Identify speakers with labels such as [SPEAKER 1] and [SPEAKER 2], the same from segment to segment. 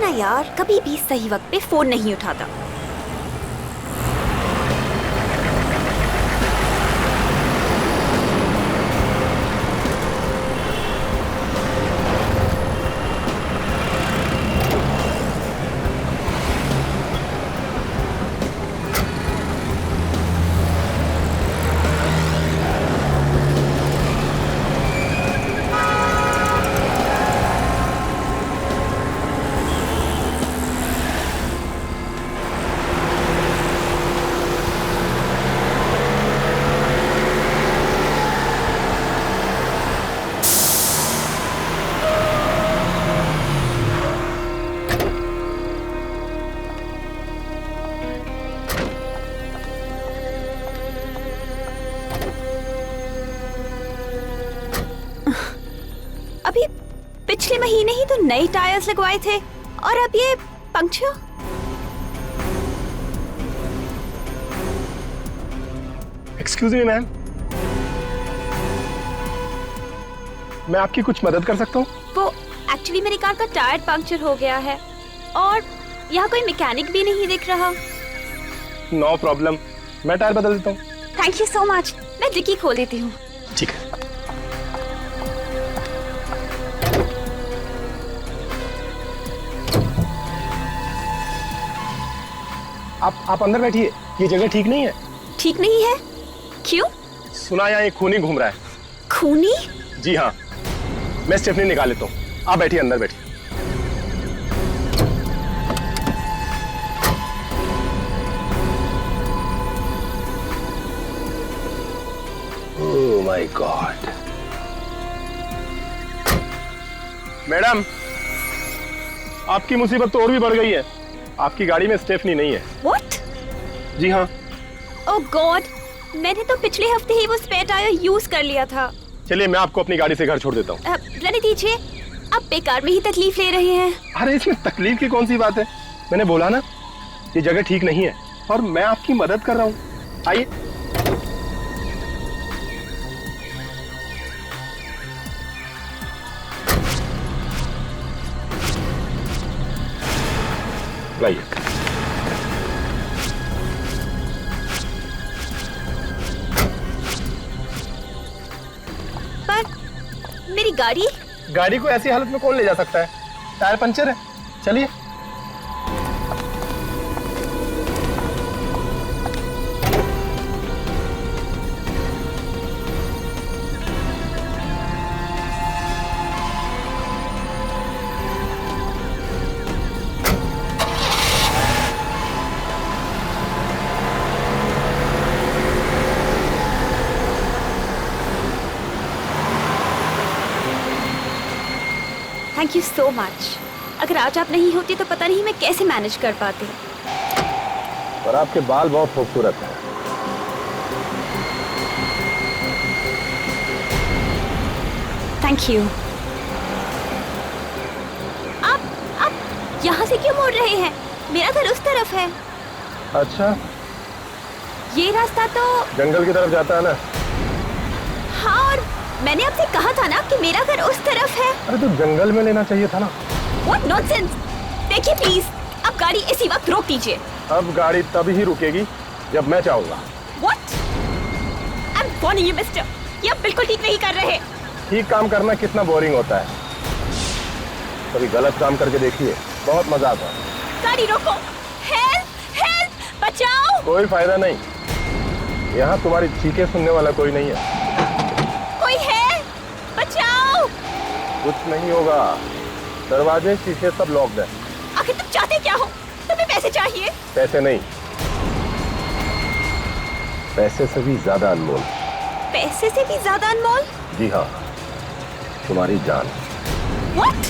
[SPEAKER 1] ना यार, कभी भी सही वक्त पे फोन नहीं उठाता। अभी पिछले महीने ही तो नए टायर्स लगवाए थे और अब ये पंक्चर।
[SPEAKER 2] एक्सक्यूज मी मैम, मैं आपकी कुछ मदद कर सकता हूँ?
[SPEAKER 1] वो एक्चुअली मेरी कार का टायर पंक्चर हो गया है और यहाँ कोई मैकेनिक भी नहीं दिख रहा।
[SPEAKER 2] नो प्रॉब्लम, मैं टायर बदल देता हूँ।
[SPEAKER 1] Thank you so much. मैं डिक्की खोल देती हूँ।
[SPEAKER 2] ठीक है। आप अंदर बैठिए, ये जगह ठीक नहीं है।
[SPEAKER 1] ठीक नहीं है? क्यों?
[SPEAKER 2] सुना यहाँ एक खूनी घूम रहा है।
[SPEAKER 1] खूनी?
[SPEAKER 2] जी हाँ, मैं स्टेफनी निकाल लेता हूँ। आप बैठिए, अंदर बैठिए। ओह माय गॉड। मैडम, आपकी मुसीबत तो और भी बढ़ गई है। आपकी गाड़ी में स्टेफनी नहीं है।
[SPEAKER 1] What?
[SPEAKER 2] जी हाँ।
[SPEAKER 1] ओह गॉड, मैंने तो पिछले हफ्ते ही वो स्पेयर टायर यूज कर लिया था।
[SPEAKER 2] चलिए, मैं आपको अपनी गाड़ी से घर छोड़ देता हूँ।
[SPEAKER 1] रहने दीजिए, आप बेकार में ही तकलीफ ले रहे हैं।
[SPEAKER 2] अरे इसमें तकलीफ की कौन सी बात है? मैंने बोला ना, ये जगह ठीक नहीं है और मैं आपकी मदद कर रहा हूँ। आइए। लाइए।
[SPEAKER 1] पर मेरी गाड़ी?
[SPEAKER 2] गाड़ी को ऐसी हालत में कौन ले जा सकता है? टायर पंचर है। चलिए।
[SPEAKER 1] Thank you so much. अगर आज आप नहीं होती तो पता नहीं मैं कैसे मैनेज कर पाती।
[SPEAKER 2] पर आपके बाल बहुत खूबसूरत हैं।
[SPEAKER 1] Thank you. आप यहाँ से क्यों मुड़ रहे हैं? मेरा घर उस तरफ है।
[SPEAKER 2] अच्छा,
[SPEAKER 1] ये रास्ता तो
[SPEAKER 2] जंगल की तरफ जाता है ना?
[SPEAKER 1] हाँ, और मैंने आपसे कहा था ना कि मेरा घर उस तरफ है।
[SPEAKER 2] अरे तो जंगल में लेना चाहिए था ना।
[SPEAKER 1] What nonsense! देखिए प्लीज, अब गाड़ी इसी वक्त रोक दीजिए।
[SPEAKER 2] अब गाड़ी तभी ही रुकेगी जब मैं चाहूंगा।
[SPEAKER 1] What? I'm warning you, mister. ये आप बिल्कुल ठीक नहीं कर रहे।
[SPEAKER 2] ठीक काम करना कितना बोरिंग होता है। कभी गलत काम करके देखिए, बहुत मजा आता है।
[SPEAKER 1] गाड़ी रोको। Help! Help! बचाओ!
[SPEAKER 2] कोई फायदा नहीं, यहाँ तुम्हारी चीखें सुनने वाला कोई नहीं है।
[SPEAKER 1] कोई है? बचाओ!
[SPEAKER 2] कुछ नहीं होगा, दरवाजे शीशे सब लॉक्ड है।
[SPEAKER 1] आखिर तुम चाहते क्या हो? तुम्हें पैसे चाहिए?
[SPEAKER 2] पैसे नहीं, पैसे से भी ज्यादा अनमोल।
[SPEAKER 1] पैसे से भी ज्यादा अनमोल?
[SPEAKER 2] जी हाँ, तुम्हारी जान।
[SPEAKER 1] What?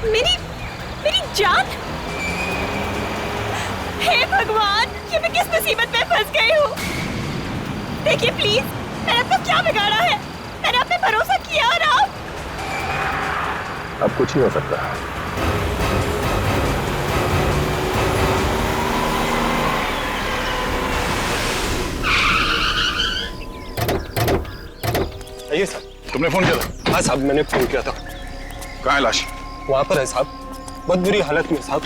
[SPEAKER 1] मेरी जान? हे भगवान, ये मैं किस मुसीबत में फंस गई हूँ? देखिए प्लीज, मैंने आपको क्या बिगाड़ा है? मैंने आप पे भरोसा किया और आप?
[SPEAKER 2] अब कुछ नहीं हो सकता।
[SPEAKER 3] आइए साहब, तुमने फोन किया था?
[SPEAKER 2] हाँ साहब, मैंने फोन किया था।
[SPEAKER 3] कहाँ है लाश?
[SPEAKER 2] वहां पर है साहब,
[SPEAKER 3] बहुत बुरी हालत में साहब।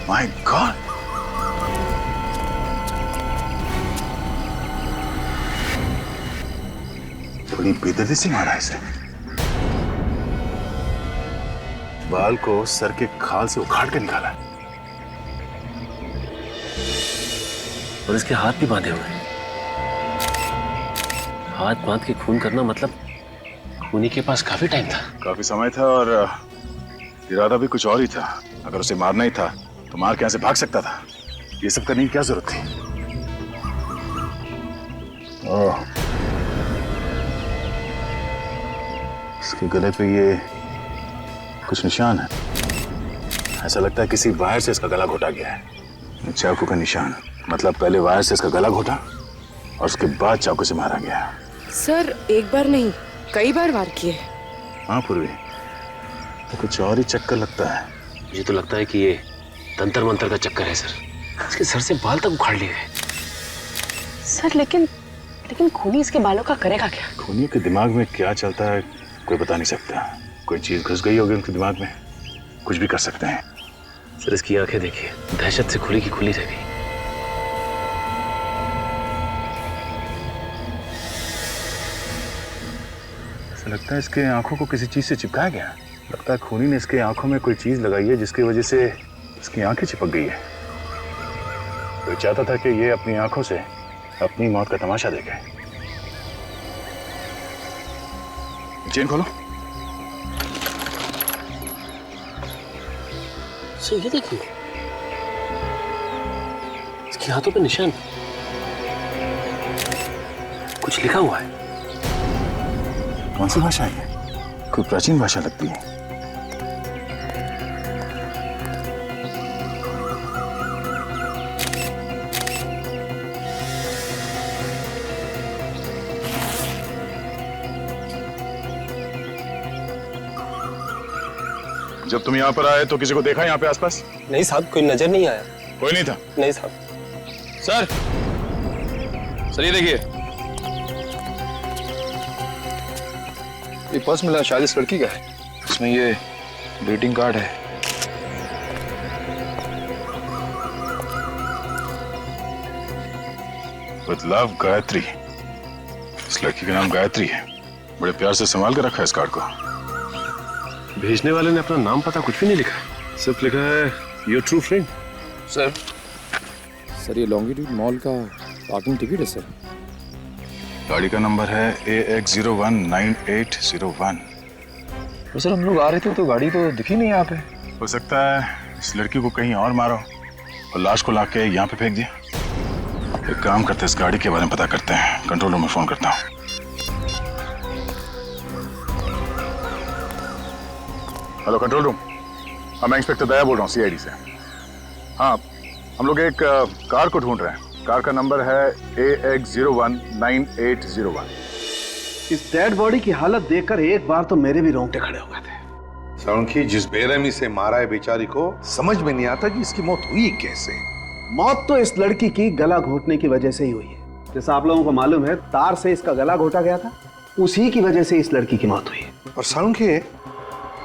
[SPEAKER 4] माय गॉड, बड़ी बेदर्दी से मारा इसे। बाल को सर के खाल से उखाड़ के निकाला
[SPEAKER 5] और इसके हाथ भी बांधे हुए। हाथ बांध के खून करना मतलब खूनी के पास काफी टाइम था।
[SPEAKER 4] काफी समय था और इरादा भी कुछ और ही था। अगर उसे मारना ही था तो मार के यहाँ से भाग सकता था। ये सब करने की क्या जरूरत थी? ओह, इसके गले पे ये कुछ निशान है। ऐसा लगता है किसी वायर से इसका गला घोटा गया है। चाकू का निशान, मतलब पहले वायर से इसका गला घोटा और उसके बाद चाकू से मारा गया।
[SPEAKER 6] सर एक बार नहीं कई बार वार किए।
[SPEAKER 4] हाँ पूर्वी, तो कुछ और ही चक्कर लगता है।
[SPEAKER 5] मुझे तो लगता है कि ये तंत्र मंत्र का चक्कर है सर। इसके सर से बाल तक उखाड़ लिए गए।
[SPEAKER 6] सर लेकिन खूनी इसके बालों का करेगा क्या?
[SPEAKER 4] खूनियों के दिमाग में क्या चलता है कोई बता नहीं सकता। कोई चीज घुस गई होगी उनके दिमाग में, कुछ भी कर सकते हैं।
[SPEAKER 5] सर इसकी आंखें देखिए, दहशत से खुली की खुली रह गई।
[SPEAKER 4] ऐसा लगता है इसके आंखों को किसी चीज से चिपकाया गया। लगता है खूनी ने इसके आंखों में कोई चीज लगाई है जिसकी वजह से इसकी आंखें चिपक गई है। तो चाहता था कि ये अपनी आंखों से अपनी मौत का तमाशा देखे। चेन खोलो।
[SPEAKER 5] सर ये देखिए, इसके हाथों पे निशान, कुछ लिखा हुआ है।
[SPEAKER 4] कौन सी भाषा है? कोई प्राचीन भाषा लगती है। जब तुम यहाँ पर आए तो किसी को देखा यहाँ पे आसपास?
[SPEAKER 3] नहीं साहब, कोई नजर नहीं आया।
[SPEAKER 4] कोई नहीं था?
[SPEAKER 3] नहीं साहब।
[SPEAKER 7] सर ये देखिए, ये पर्स मिला, शायद इस लड़की का है। इसमें ये ग्रीटिंग कार्ड है।
[SPEAKER 4] With love Gayatri. इस लड़की का नाम गायत्री है। बड़े प्यार से संभाल कर रखा है इस कार्ड को।
[SPEAKER 2] भेजने वाले ने अपना नाम पता कुछ भी नहीं लिखा है, सिर्फ लिखा है योर ट्रू फ्रेंड।
[SPEAKER 7] सर ये लॉन्गिट्यूड मॉल का पार्किंग टिकट है सर।
[SPEAKER 4] गाड़ी का नंबर है AX019801।
[SPEAKER 7] तो सर हम लोग आ रहे थे तो गाड़ी तो दिखी नहीं यहाँ पे।
[SPEAKER 4] हो सकता है इस लड़की को कहीं और मारो और लाश को लाके यहाँ पे फेंक दिया। एक काम करते हैं, इस गाड़ी के बारे में पता करते हैं। कंट्रोल रूम में फोन करता हूँ। हेलो कंट्रोल रूम, मैं इंस्पेक्टर दया बोल रहा हूँ CID से। हाँ, हम लोग एक कार को ढूंढ रहे हैं। कार का नंबर है AX019801।
[SPEAKER 8] इस डेड बॉडी की हालत देखकर एक बार तो मेरे भी रोंगटे खड़े हो गए थे।
[SPEAKER 9] साळुंखी जिस बेरहमी से मारा है बेचारी को, समझ में नहीं आता कि इसकी मौत हुई कैसे।
[SPEAKER 8] मौत तो इस लड़की की गला घोटने की वजह से ही हुई है। जैसा आप लोगों को मालूम है, तार से इसका गला घोटा गया था, उसी की वजह से इस लड़की की मौत हुई है।
[SPEAKER 9] और साळुंखी, ये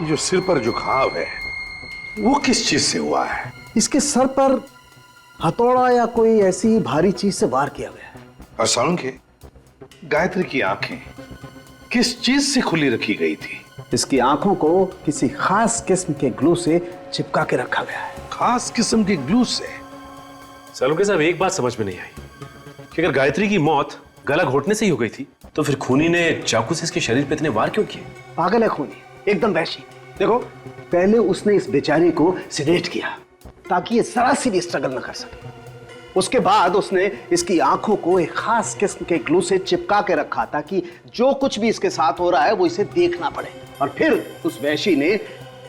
[SPEAKER 9] जो सिर पर जो घाव है वो किस चीज से हुआ है?
[SPEAKER 8] इसके सर पर हथौड़ा या कोई ऐसी भारी चीज से वार किया गया है।
[SPEAKER 9] और साळुंखी, गायत्री की आंखें किस चीज से खुली रखी गई थी?
[SPEAKER 8] इसकी आंखों को किसी खास किस्म के ग्लू से चिपका के रखा गया है।
[SPEAKER 9] खास किस्म के ग्लू से?
[SPEAKER 10] साळुंखे साहब, एक बात समझ में नहीं आई कि अगर गायत्री की मौत गला घोटने से ही हो गई थी तो फिर खूनी ने चाकू से इसके शरीर पे इतने वार क्यों किए?
[SPEAKER 8] पागल है खूनी, एकदम वैशी। देखो, पहले उसने इस बेचारी को सिडेट किया ताकि ये जरा सी भी स्ट्रगल न कर सके। उसके बाद उसने इसकी आंखों को एक खास किस्म के ग्लू से चिपका के रखा ताकि जो कुछ भी इसके साथ हो रहा है वो इसे देखना पड़े। और फिर उस वैशी ने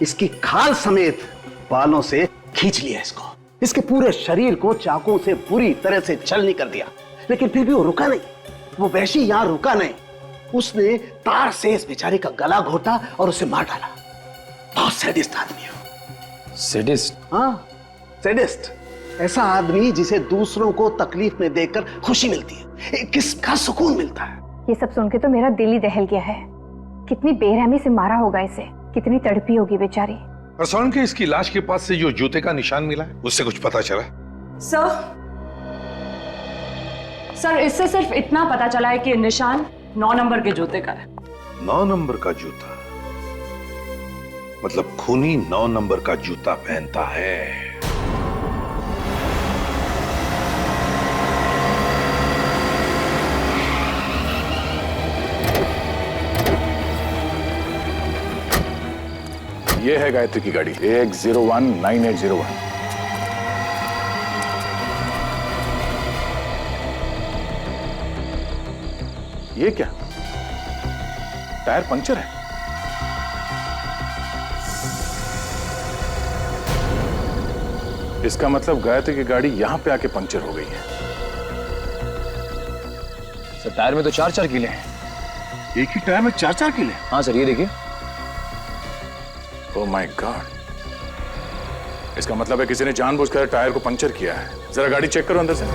[SPEAKER 8] इसकी खाल समेत बालों से खींच लिया इसको, इसके पूरे शरीर को चाकू से बुरी तरह से छलनी कर दिया। लेकिन फिर भी वो रुका नहीं, वो वैशी यहां रुका नहीं। उसने तार से इस बेचारी का गला घोटा और उसे मार डाला। बहुत सैडिस्ट आदमी हो।
[SPEAKER 7] सैडिस्ट?
[SPEAKER 8] हाँ, सैडिस्ट। ऐसा आदमी जिसे दूसरों को तकलीफ में देखकर खुशी मिलती है, किसका सुकून मिलता है।
[SPEAKER 1] ये सब सुन के तो मेरा दिल ही दहल गया है। कितनी बेरहमी से मारा होगा इसे, कितनी तड़पी होगी बेचारी।
[SPEAKER 9] और सोन के इसकी लाश के पास से जो जूते का निशान मिला है उससे कुछ पता चला?
[SPEAKER 6] सर इससे सिर्फ इतना पता चला है कि निशान 9 नंबर के जूते का है।
[SPEAKER 9] 9 नंबर का जूता? मतलब खूनी 9 नंबर का जूता पहनता है।
[SPEAKER 4] ये है गायत्री की गाड़ी, 1019801। ये क्या, टायर पंक्चर है? इसका मतलब गायत्री की गाड़ी यहां पे आके पंक्चर हो गई है।
[SPEAKER 7] सर टायर में तो 4-4 कीले हैं।
[SPEAKER 4] एक ही टायर में 4-4 कीले?
[SPEAKER 7] हाँ सर, ये देखिए।
[SPEAKER 4] ओह माय गॉड, इसका मतलब है किसी ने जानबूझकर टायर को पंक्चर किया है। जरा गाड़ी चेक करो अंदर से।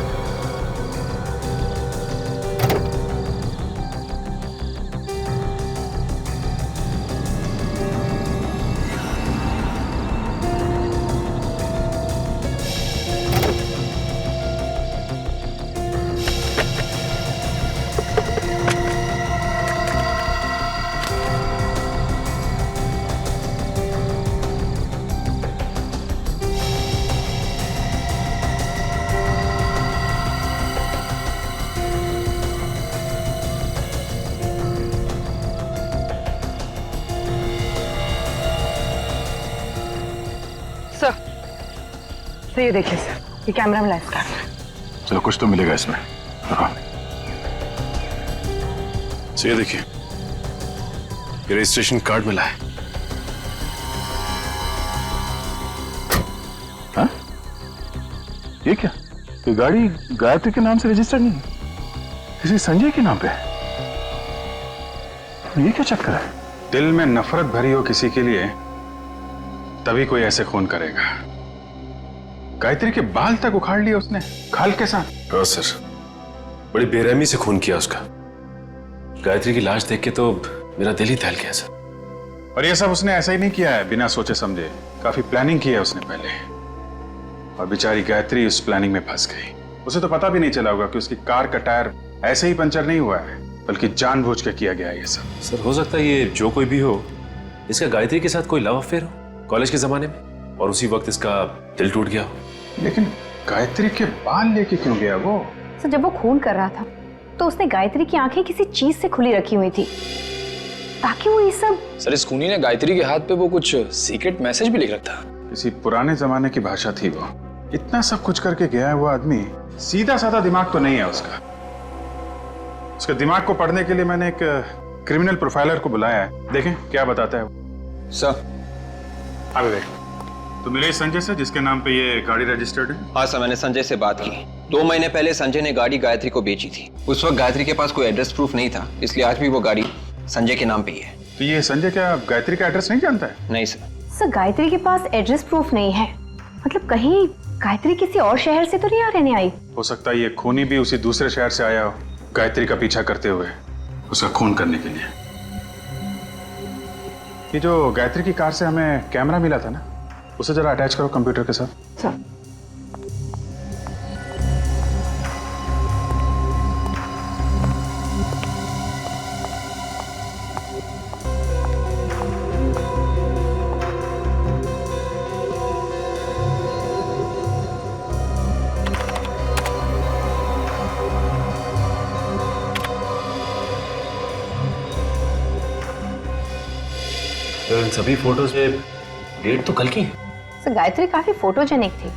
[SPEAKER 6] सर ये देखिए सर, ये कैमरा मिला इसका।
[SPEAKER 4] चलो कुछ तो मिलेगा इसमें।
[SPEAKER 10] तो ये देखिए, ये रजिस्ट्रेशन कार्ड मिला है।
[SPEAKER 4] हाँ? ये क्या, ये गाड़ी गायत्री के नाम से रजिस्टर्ड नहीं है, किसी संजय के नाम पे है। ये क्या चक्कर है?
[SPEAKER 11] दिल में नफरत भरी हो किसी के लिए तभी कोई ऐसे खून करेगा। गायत्री के बाल तक उखाड़ लिए उसने खाल के साथ।
[SPEAKER 10] हाँ सर, बड़ी बेरहमी से खून किया उसका। गायत्री की लाश देख के तो मेरा दिल ही दहल गया सर।
[SPEAKER 11] और ये सब उसने ऐसा ही नहीं किया है बिना सोचे समझे, काफी प्लानिंग की है उसने पहले। और बेचारी गायत्री उस प्लानिंग में फंस गई। उसे तो पता भी नहीं चला होगा कि उसकी कार का टायर ऐसे ही पंचर नहीं हुआ है, बल्कि जानबूझ के किया गया है ये सब।
[SPEAKER 10] सर हो सकता है ये जो कोई भी हो, इसका गायत्री के साथ कोई लव अफेयर हो कॉलेज के जमाने में, और उसी वक्त इसका दिल टूट गया हो।
[SPEAKER 11] लेकिन गायत्री के बाल लेके क्यों गया वो?
[SPEAKER 1] सर जब वो खून कर रहा था तो उसने गायत्री की आंखें किसी चीज से खुली रखी हुई थी ताकि वो ये सब।
[SPEAKER 7] सर इस खूनी ने गायत्री के हाथ पे वो कुछ सीक्रेट मैसेज भी लिख रखा था।
[SPEAKER 11] किसी पुराने जमाने की भाषा थी वो। इतना सब कुछ करके गया है वो आदमी, सीधा साधा दिमाग तो नहीं है उसका। उसके दिमाग को पढ़ने के लिए मैंने एक क्रिमिनल प्रोफाइलर को बुलाया है, देखें क्या बताता है वो।
[SPEAKER 7] सर
[SPEAKER 11] अभी देख, तो मिले संजय से जिसके नाम पे ये गाड़ी रजिस्टर्ड है?
[SPEAKER 3] हाँ सर, मैंने संजय से बात की। 2 महीने पहले संजय ने गाड़ी गायत्री को बेची थी। उस वक्त गायत्री के पास कोई एड्रेस प्रूफ नहीं था, इसलिए आज भी वो गाड़ी संजय के नाम पे ही है।
[SPEAKER 11] तो ये संजय क्या गायत्री का एड्रेस नहीं जानता है?
[SPEAKER 3] नहीं सर।
[SPEAKER 1] सर गायत्री के पास एड्रेस प्रूफ नहीं है, मतलब कहीं गायत्री किसी और शहर से तो नहीं आ रहने आई?
[SPEAKER 11] हो सकता है ये खूनी भी उसी दूसरे शहर से आया हो, गायत्री का पीछा करते हुए उसका खून करने के लिए। ये जो गायत्री की कार से हमें कैमरा मिला था ना, उसे जरा अटैच करो कंप्यूटर के साथ।
[SPEAKER 6] सर
[SPEAKER 10] इन सभी फोटोज में डेट तो कल की है।
[SPEAKER 1] सर गायत्री काफी फोटोजेनिक थी।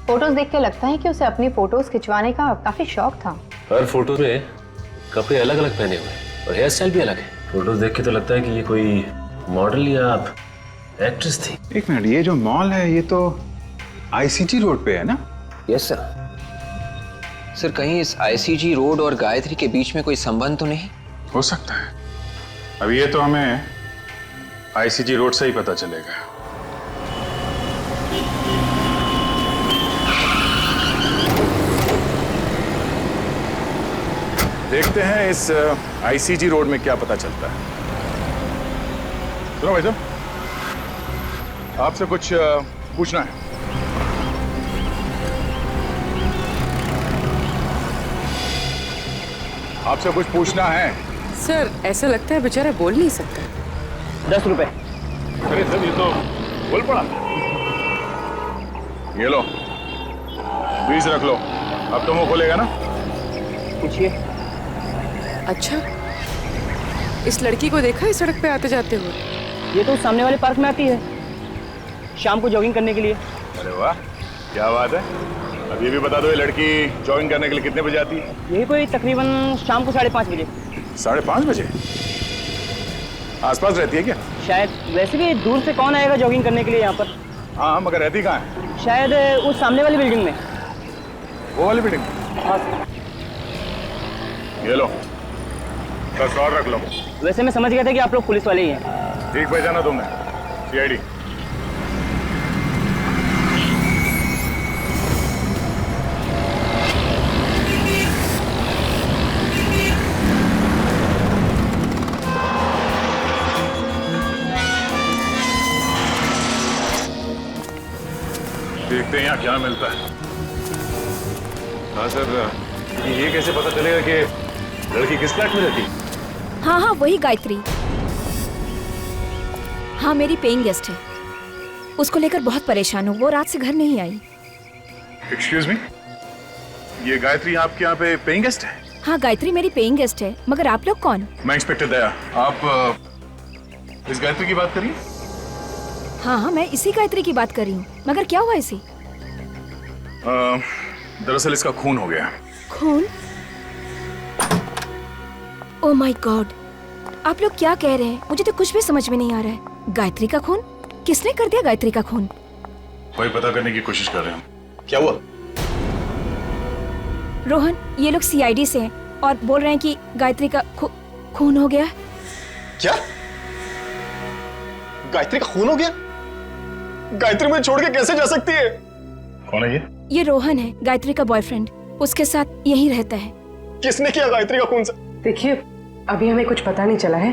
[SPEAKER 1] फोटोज देख के लगता है कि उसे अपनी फोटोज खिंचवाने का काफी शौक था।
[SPEAKER 10] हर फोटो में कपड़े अलग अलग पहने हुए हैं और हेयर स्टाइल भी अलग है। फोटोज देख के तो लगता है कि ये कोई मॉडल या एक्ट्रेस थी।
[SPEAKER 11] एक मिनट, ये जो मॉल है ये तो आईसीजी रोड पे है ना?
[SPEAKER 3] Yes sir. सर कहीं इस आईसीजी रोड और गायत्री के बीच में कोई संबंध तो नहीं?
[SPEAKER 11] हो सकता है, अब ये तो हमें आईसीजी रोड से ही पता चलेगा। देखते हैं इस आईसीजी रोड में क्या पता चलता है। सुनो भाई साहब, आपसे कुछ पूछना है। आपसे कुछ पूछना है।
[SPEAKER 12] सर ऐसा लगता है बेचारा बोल नहीं सकता।
[SPEAKER 8] 10 रुपए।
[SPEAKER 11] अरे सर ये तो बोल पड़ा। ये लो 20 रख लो। अब तो मुंह खोलेगा ना।
[SPEAKER 8] पूछिए।
[SPEAKER 12] अच्छा, इस लड़की को देखा है सड़क पे आते जाते हुए?
[SPEAKER 8] ये तो सामने वाले पार्क में आती है शाम को जॉगिंग करने के लिए।
[SPEAKER 11] अरे वाह क्या बात है। अब ये भी बता दो, ये लड़की जॉगिंग करने के लिए कितने बजे आती है?
[SPEAKER 8] यही कोई तकरीबन शाम को 5:30 बजे।
[SPEAKER 11] 5:30 बजे? आसपास रहती है क्या?
[SPEAKER 8] शायद। वैसे भी दूर से कौन आएगा जॉगिंग करने के लिए यहाँ पर।
[SPEAKER 11] हाँ मगर रहती कहाँ है?
[SPEAKER 8] शायद उस सामने वाली बिल्डिंग में।
[SPEAKER 11] वो वाली बिल्डिंग?
[SPEAKER 8] हाँ।
[SPEAKER 11] ये लो 10 और रख लो।
[SPEAKER 8] वैसे मैं समझ गया था कि आप लोग पुलिस वाले ही हैं।
[SPEAKER 11] ठीक पहचाना तुमने, सीआईडी। देखते हैं यहाँ क्या मिलता है। हाँ सर, ये कैसे पता चलेगा कि लड़की किस फ्लैट में रहती है?
[SPEAKER 1] हाँ हाँ वही गायत्री। हाँ मेरी पेइंग गेस्ट है। उसको लेकर बहुत परेशान हूँ, वो रात से घर नहीं आई।
[SPEAKER 11] एक्सक्यूज मी, ये गायत्री आपके यहाँ पे पेइंग गेस्ट है?
[SPEAKER 1] हाँ गायत्री मेरी पेइंग गेस्ट है, मगर आप लोग कौन?
[SPEAKER 11] मैं इंस्पेक्टर दया। आप इस गायत्री की बात करिए।
[SPEAKER 1] हाँ हाँ मैं इसी गायत्री की बात कर रही हूँ, मगर क्या हुआ इसे?
[SPEAKER 11] दरअसल इसका खून हो गया।
[SPEAKER 1] खून? ओह माय गॉड, आप लोग क्या कह रहे हैं? मुझे तो कुछ भी समझ में नहीं आ रहा है। गायत्री का खून? किसने कर दिया गायत्री का खून?
[SPEAKER 11] वही पता करने की कोशिश कर रहे हैं। क्या हुआ?
[SPEAKER 1] रोहन, ये लोग सीआईडी से हैं और बोल रहे हैं कि गायत्री का खून हो गया।
[SPEAKER 2] क्या? गायत्री का खून हो गया? गायत्री मुझे छोड़ के कैसे जा सकती है?
[SPEAKER 11] कौन है ये?
[SPEAKER 1] ये रोहन है, गायत्री का बॉयफ्रेंड। उसके साथ यहीं रहता है।
[SPEAKER 2] किसने किया गायत्री का खून?
[SPEAKER 12] देखिए अभी हमें कुछ पता नहीं चला है।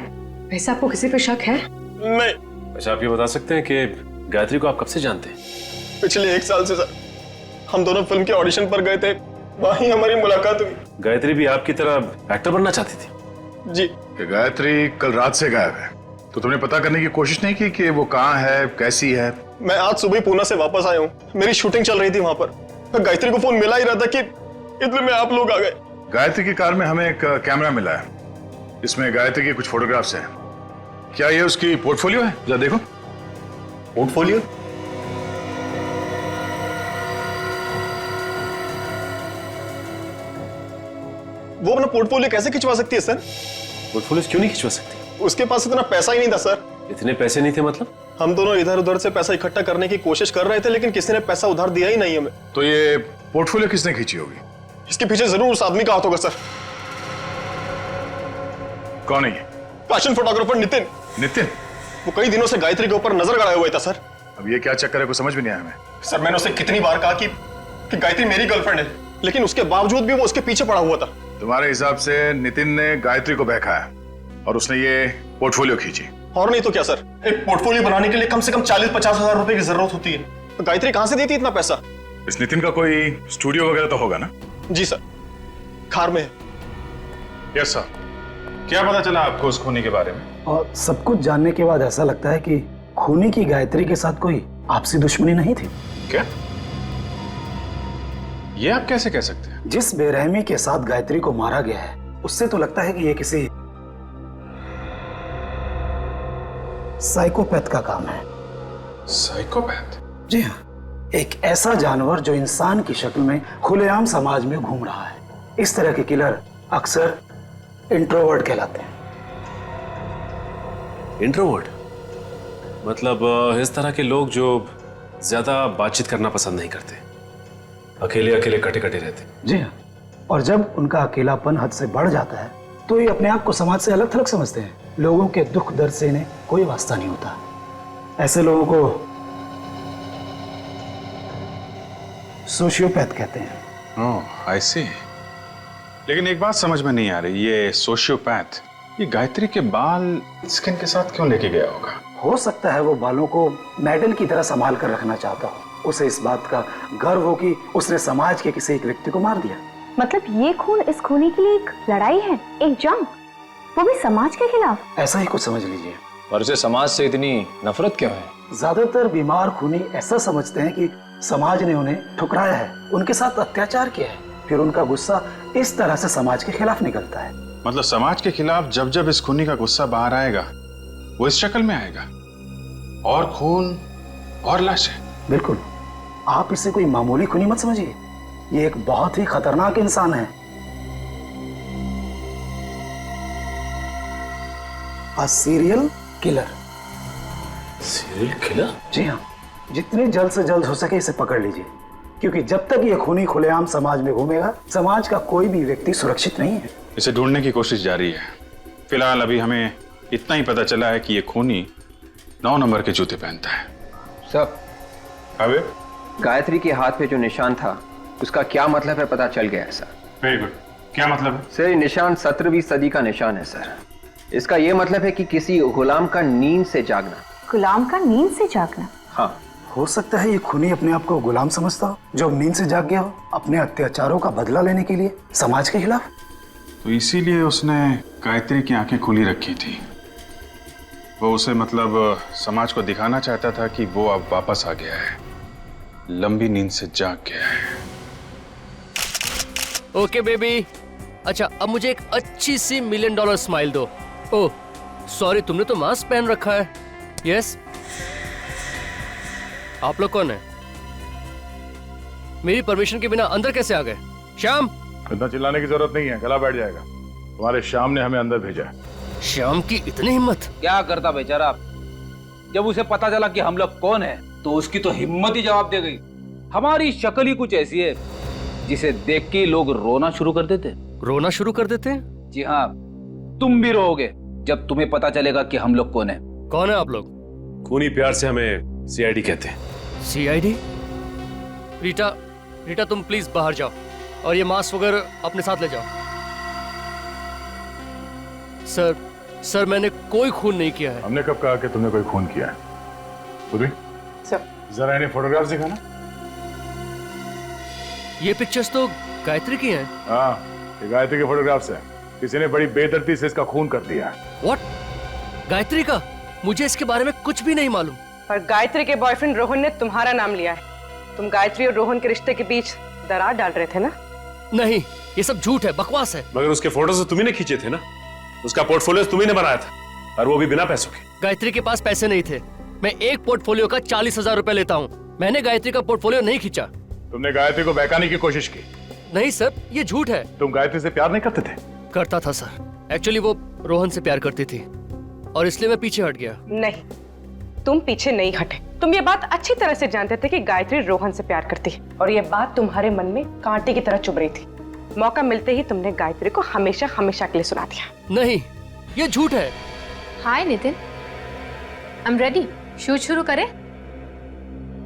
[SPEAKER 12] वैसे आपको किसी पे शक है?
[SPEAKER 2] नहीं।
[SPEAKER 10] अच्छा आप ये बता सकते हैं कि गायत्री को आप कब से जानते हैं?
[SPEAKER 2] पिछले 1 साल से सर। हम दोनों फिल्म के ऑडिशन पर गए थे, वहीं हमारी मुलाकात हुई।
[SPEAKER 10] गायत्री भी आपकी तरह एक्टर बनना चाहती थी?
[SPEAKER 2] जी।
[SPEAKER 11] कि गायत्री कल रात से गायब है, तो तुमने पता करने की कोशिश नहीं की कि वो कहाँ है, कैसी है?
[SPEAKER 2] मैं आज सुबह ही पूना से वापस आया हूँ, मेरी शूटिंग चल रही थी वहां पर। गायत्री को फोन मिला ही रहा था कि इतने में आप लोग आ गए।
[SPEAKER 11] गायत्री की कार में हमें एक कैमरा मिला है, इसमें गायत्री की कुछ फोटोग्राफ्स हैं। क्या ये उसकी पोर्टफोलियो है? जरा देखो।
[SPEAKER 2] पोर्टफोलियो? वो अपना पोर्टफोलियो कैसे खिंचवा सकती है सर?
[SPEAKER 10] पोर्टफोलियो क्यों नहीं खिंचवा सकती?
[SPEAKER 2] उसके पास इतना पैसा ही नहीं था सर।
[SPEAKER 10] इतने पैसे नहीं थे मतलब?
[SPEAKER 2] हम दोनों इधर उधर से पैसा इकट्ठा करने की कोशिश कर रहे थे, लेकिन किसी ने पैसा उधार दिया ही नहीं हमें।
[SPEAKER 11] तो ये पोर्टफोलियो किसने खींची होगी?
[SPEAKER 2] इसके पीछे जरूर उस आदमी का हाथ होगा सर।
[SPEAKER 11] कौन है ये?
[SPEAKER 2] Fashion photographer Nitin.
[SPEAKER 11] नितिन?
[SPEAKER 2] वो कई दिनों से गायत्री के ऊपर नजर गड़ाया हुआ था सर।
[SPEAKER 11] अब ये क्या चक्कर है, कुछ समझ भी नहीं आया हमें।
[SPEAKER 2] सर मैंने उसे कितनी बार कहा कि गायत्री मेरी गर्लफ्रेंड है, लेकिन उसके बावजूद भी वो उसके पीछे पड़ा हुआ था।
[SPEAKER 11] तुम्हारे हिसाब से नितिन ने गायत्री को बहकाया और उसने ये पोर्टफोलियो खींची?
[SPEAKER 2] और नहीं तो क्या सर, एक पोर्टफोलियो बनाने के लिए कम से कम 40-50 हजार रुपए की जरूरत होती है। तो गायत्री कहां से देती इतना पैसा?
[SPEAKER 11] इस नितिन का कोई स्टूडियो वगैरह तो होगा ना?
[SPEAKER 2] जी सर, खार में है।
[SPEAKER 11] Yes sir. क्या पता चला आपको उस खूनी के बारे में?
[SPEAKER 8] और सब कुछ जानने के बाद ऐसा लगता है कि खूनी की गायत्री के साथ कोई आपसी दुश्मनी नहीं थी।
[SPEAKER 11] क्या? ये आप कैसे कह सकते हैं?
[SPEAKER 8] जिस बेरहमी के साथ गायत्री को मारा गया है, उससे तो लगता है कि ये किसी साइकोपैथ का काम है।
[SPEAKER 11] साइकोपैथ?
[SPEAKER 8] जी हाँ, एक ऐसा जानवर जो इंसान की शक्ल में खुलेआम समाज में घूम रहा है। इस तरह के किलर अक्सर इंट्रोवर्ट कहलाते हैं।
[SPEAKER 10] इंट्रोवर्ट मतलब इस तरह के लोग जो ज्यादा बातचीत करना पसंद नहीं करते, अकेले अकेले कटे कटे रहते।
[SPEAKER 8] जी हाँ, और जब उनका अकेलापन हद से बढ़ जाता है तो ये अपने आप को समाज से अलग थलग समझते हैं। लोगों के दुख दर्द से इन्हें कोई वास्ता नहीं होता। ऐसे लोगों को सोशियोपैथ कहते हैं।
[SPEAKER 11] ओह, आई सी। लेकिन एक बात समझ में नहीं आ रही, ये सोशियोपैथ ये गायत्री के बाल स्किन के साथ क्यों लेके गया होगा?
[SPEAKER 8] हो सकता है वो बालों को मेडल की तरह संभाल कर रखना चाहता हो। उसे इस बात का गर्व हो कि उसने समाज के किसी एक व्यक्ति को मार दिया।
[SPEAKER 1] मतलब ये खून इस खूनी के लिए एक लड़ाई है, एक जंग, वो भी समाज के खिलाफ।
[SPEAKER 8] ऐसा ही कुछ समझ लीजिए।
[SPEAKER 7] और उसे समाज से इतनी नफरत क्यों है?
[SPEAKER 8] ज्यादातर बीमार खूनी ऐसा समझते हैं कि समाज ने उन्हें ठुकराया है, उनके साथ अत्याचार किया है, फिर उनका गुस्सा इस तरह से समाज के खिलाफ निकलता है।
[SPEAKER 11] मतलब समाज के खिलाफ जब जब इस खूनी का गुस्सा बाहर आएगा वो इस शक्ल में आएगा, और खून और लाशें।
[SPEAKER 8] बिल्कुल, आप इसे कोई मामूली खूनी मत समझिए, ये एक बहुत ही खतरनाक इंसान है। A serial killer.
[SPEAKER 5] Serial killer?
[SPEAKER 8] जी हाँ, जितने जल्द से जल्द हो सके इसे पकड़ लीजिए, क्योंकि जब तक ये खूनी खुलेआम समाज में घूमेगा, समाज का कोई भी व्यक्ति सुरक्षित नहीं है।
[SPEAKER 11] इसे ढूंढने की कोशिश जारी है। फिलहाल अभी हमें इतना ही पता चला है कि ये खूनी 9 नंबर के जूते पहनता है।
[SPEAKER 3] सब
[SPEAKER 11] अबे
[SPEAKER 3] गायत्री के हाथ पे जो निशान था उसका क्या मतलब है पता चल गया है सर।
[SPEAKER 11] वेरी गुड, क्या मतलब है?
[SPEAKER 3] सर ये निशान 17वीं सदी का निशान है सर। इसका ये मतलब है कि किसी गुलाम का नींद से जागना।
[SPEAKER 1] गुलाम का नींद से जागना?
[SPEAKER 3] हाँ,
[SPEAKER 8] हो सकता है ये खूनी अपने आप को गुलाम समझता हो, जो नींद से जाग गया हो अपने अत्याचारों का बदला लेने के लिए समाज के खिलाफ।
[SPEAKER 11] तो इसीलिए उसने गायत्री की आंखें खुली रखी थी। वो उसे मतलब समाज को दिखाना चाहता था कि वो अब वापस आ गया है, लंबी नींद से जाग गया है।
[SPEAKER 13] ओके बेबी, अच्छा अब मुझे एक अच्छी सी $1 मिलियन स्माइल दो। ओह सॉरी, तुमने तो मास्क पहन रखा है। यस, आप लोग कौन है? मेरी परमिशन के बिना अंदर कैसे आ गए? श्याम।
[SPEAKER 2] इतना चिल्लाने की जरूरत नहीं है, गला बैठ जाएगा। तुम्हारे श्याम ने हमें अंदर भेजा है।
[SPEAKER 13] श्याम की इतनी हिम्मत?
[SPEAKER 14] क्या करता बेचारा, जब उसे पता चला कि हम लोग कौन है तो उसकी तो हिम्मत ही जवाब दे गई। हमारी शक्ल ही कुछ ऐसी है जिसे देख के लोग रोना शुरू कर देते।
[SPEAKER 13] रोना शुरू कर देते हैं?
[SPEAKER 14] जी हाँ, तुम भी रोओगे जब तुम्हें पता चलेगा कि हम लोग कौन है।
[SPEAKER 13] कौन है आप लोग?
[SPEAKER 10] खूनी प्यार से हमें सीआईडी कहते हैं।
[SPEAKER 13] सीआईडी? रीटा, रीटा तुम प्लीज बाहर जाओ और ये मास्क वगैरह अपने साथ ले जाओ। सर मैंने कोई खून नहीं किया है।
[SPEAKER 2] हमने कब कहा कि तुमने कोई खून किया है? पूरी
[SPEAKER 12] सर
[SPEAKER 2] जरा इन्हें फोटोग्राफ दिखाना।
[SPEAKER 13] ये पिक्चर्स तो गायत्री की हैं।
[SPEAKER 2] हाँ, ये गायत्री के फोटोग्राफ्स हैं। किसी ने बड़ी बेदर्दी से इसका खून कर दिया है।
[SPEAKER 13] व्हाट? गायत्री का? मुझे इसके बारे में कुछ भी नहीं मालूम।
[SPEAKER 12] पर गायत्री के बॉयफ्रेंड रोहन ने तुम्हारा नाम लिया है। तुम गायत्री और रोहन के रिश्ते के बीच दरार डाल रहे थे ना?
[SPEAKER 13] नहीं, ये सब झूठ है, बकवास है।
[SPEAKER 10] मगर उसके फोटोज तो तुम्ही ने खींचे थे ना, उसका पोर्टफोलियो तुम्ही ने बनाया था, और वो भी बिना पैसों के।
[SPEAKER 13] गायत्री के पास पैसे नहीं थे। मैं एक पोर्टफोलियो का 40,000 रुपए लेता हूँ। मैंने गायत्री का पोर्टफोलियो नहीं खींचा।
[SPEAKER 2] तुमने गायत्री को बहकाने की कोशिश की?
[SPEAKER 13] नहीं सर, ये झूठ है।
[SPEAKER 2] तुम गायत्री से प्यार नहीं करते थे?
[SPEAKER 13] करता था सर। एक्चुअली वो रोहन से प्यार करती थी और इसलिए मैं पीछे हट गया।
[SPEAKER 12] नहीं, तुम पीछे नहीं हटे। तुम ये बात अच्छी तरह से जानते थे कि गायत्री रोहन से प्यार करती है, और ये बात तुम्हारे मन में कांटे की तरह चुभ रही थी। मौका मिलते ही तुमने गायत्री को हमेशा हमेशा के लिए सुना दिया।
[SPEAKER 13] नहीं, ये झूठ है।
[SPEAKER 15] Hi Nitin, I am ready. Shoot शुरू करें?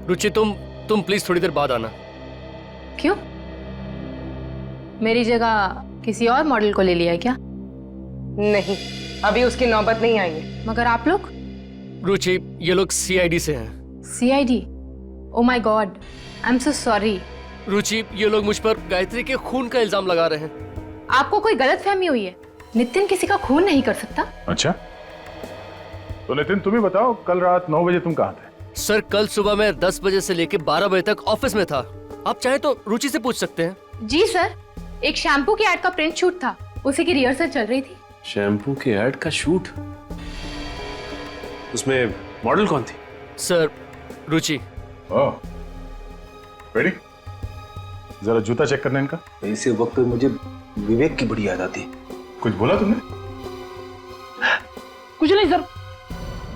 [SPEAKER 13] रुचि तुम प्लीज थोड़ी देर बाद आना।
[SPEAKER 15] क्यों? मेरी जगह किसी और मॉडल को ले लिया है क्या?
[SPEAKER 12] नहीं, अभी उसकी नौबत नहीं आई है।
[SPEAKER 15] मगर आप लोग?
[SPEAKER 13] रुचि, ये लोग सीआईडी से हैं।
[SPEAKER 15] CID? Oh my God, I am so sorry.
[SPEAKER 13] Ruchi, ये लोग मुझ पर गायत्री के खून का इल्जाम लगा रहे हैं।
[SPEAKER 15] आपको कोई गलतफहमी हुई है। नितिन किसी का खून नहीं कर सकता।
[SPEAKER 2] अच्छा, तो नितिन तुम ही बताओ, कल रात 9 बजे तुम कहाँ थे?
[SPEAKER 13] सर कल सुबह मैं 10 बजे से लेकर 12 बजे तक ऑफिस में था। आप चाहे तो रुचि से पूछ सकते हैं।
[SPEAKER 15] जी सर, एक शैम्पू की एड का प्रिंट शूट था, उसी की रिहर्सल चल रही थी।
[SPEAKER 10] शैम्पू के ऐड का शूट? उसमें मॉडल कौन थी?
[SPEAKER 13] सर रुचि।
[SPEAKER 2] ओह, रेडी? जरा जूता चेक करना इनका।
[SPEAKER 14] ऐसे वक्त पे मुझे विवेक की बड़ी याद आती।
[SPEAKER 2] कुछ बोला तुमने?
[SPEAKER 14] कुछ नहीं सर,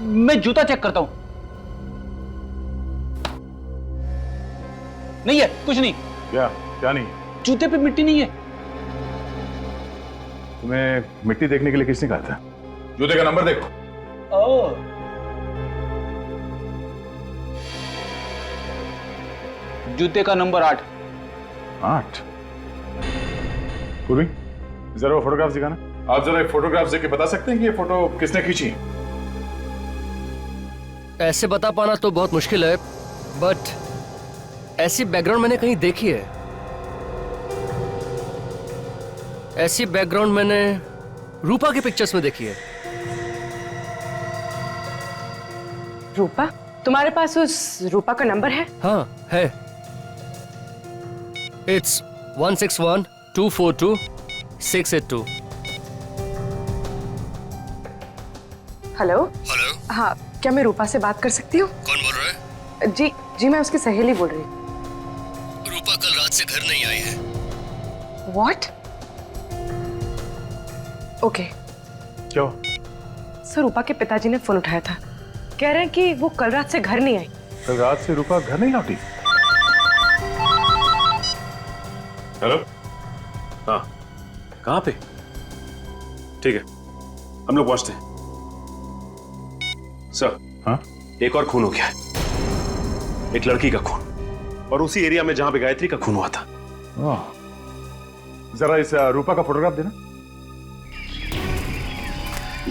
[SPEAKER 14] मैं जूता चेक करता हूं। नहीं है, कुछ नहीं।
[SPEAKER 2] क्या नहीं?
[SPEAKER 14] जूते पे मिट्टी नहीं है।
[SPEAKER 2] तुम्हें मिट्टी देखने के लिए किसने कहा था? जूते का नंबर देखो।
[SPEAKER 14] ओह, जूते का नंबर 8।
[SPEAKER 2] 8? पूर्वी,
[SPEAKER 11] जरा वो फोटोग्राफ दिखाना। आप जरा एक फोटोग्राफ देख के बता सकते हैं कि ये फोटो किसने खींची?
[SPEAKER 13] ऐसे बता पाना तो बहुत मुश्किल है, बट ऐसी बैकग्राउंड मैंने कहीं देखी है। ऐसी बैकग्राउंड मैंने रूपा के पिक्चर्स में देखी है।
[SPEAKER 12] रूपा? तुम्हारे पास उस रूपा का नंबर है?
[SPEAKER 13] हाँ है। It's 161-242-682।
[SPEAKER 12] हेलो।
[SPEAKER 13] हेलो।
[SPEAKER 12] हाँ, क्या मैं रूपा से बात कर सकती हूँ?
[SPEAKER 13] कौन बोल रहा है?
[SPEAKER 12] जी जी, मैं उसकी सहेली बोल रही हूँ।
[SPEAKER 13] रूपा कल रात से घर नहीं आई है।
[SPEAKER 12] What? ओके।
[SPEAKER 11] क्या?
[SPEAKER 12] सर, रूपा के पिताजी ने फोन उठाया था, कह रहे हैं कि वो कल रात से घर नहीं आई।
[SPEAKER 11] कल रात से रूपा घर नहीं लौटी?
[SPEAKER 10] हेलो। हाँ, कहाँ पे? ठीक है, हम लोग पहुंचते हैं। सर।
[SPEAKER 11] हाँ?
[SPEAKER 10] एक और खून हो गया है, एक लड़की का खून, और उसी एरिया में जहां पे गायत्री का खून हुआ था।
[SPEAKER 11] जरा इस रूपा का फोटोग्राफ देना।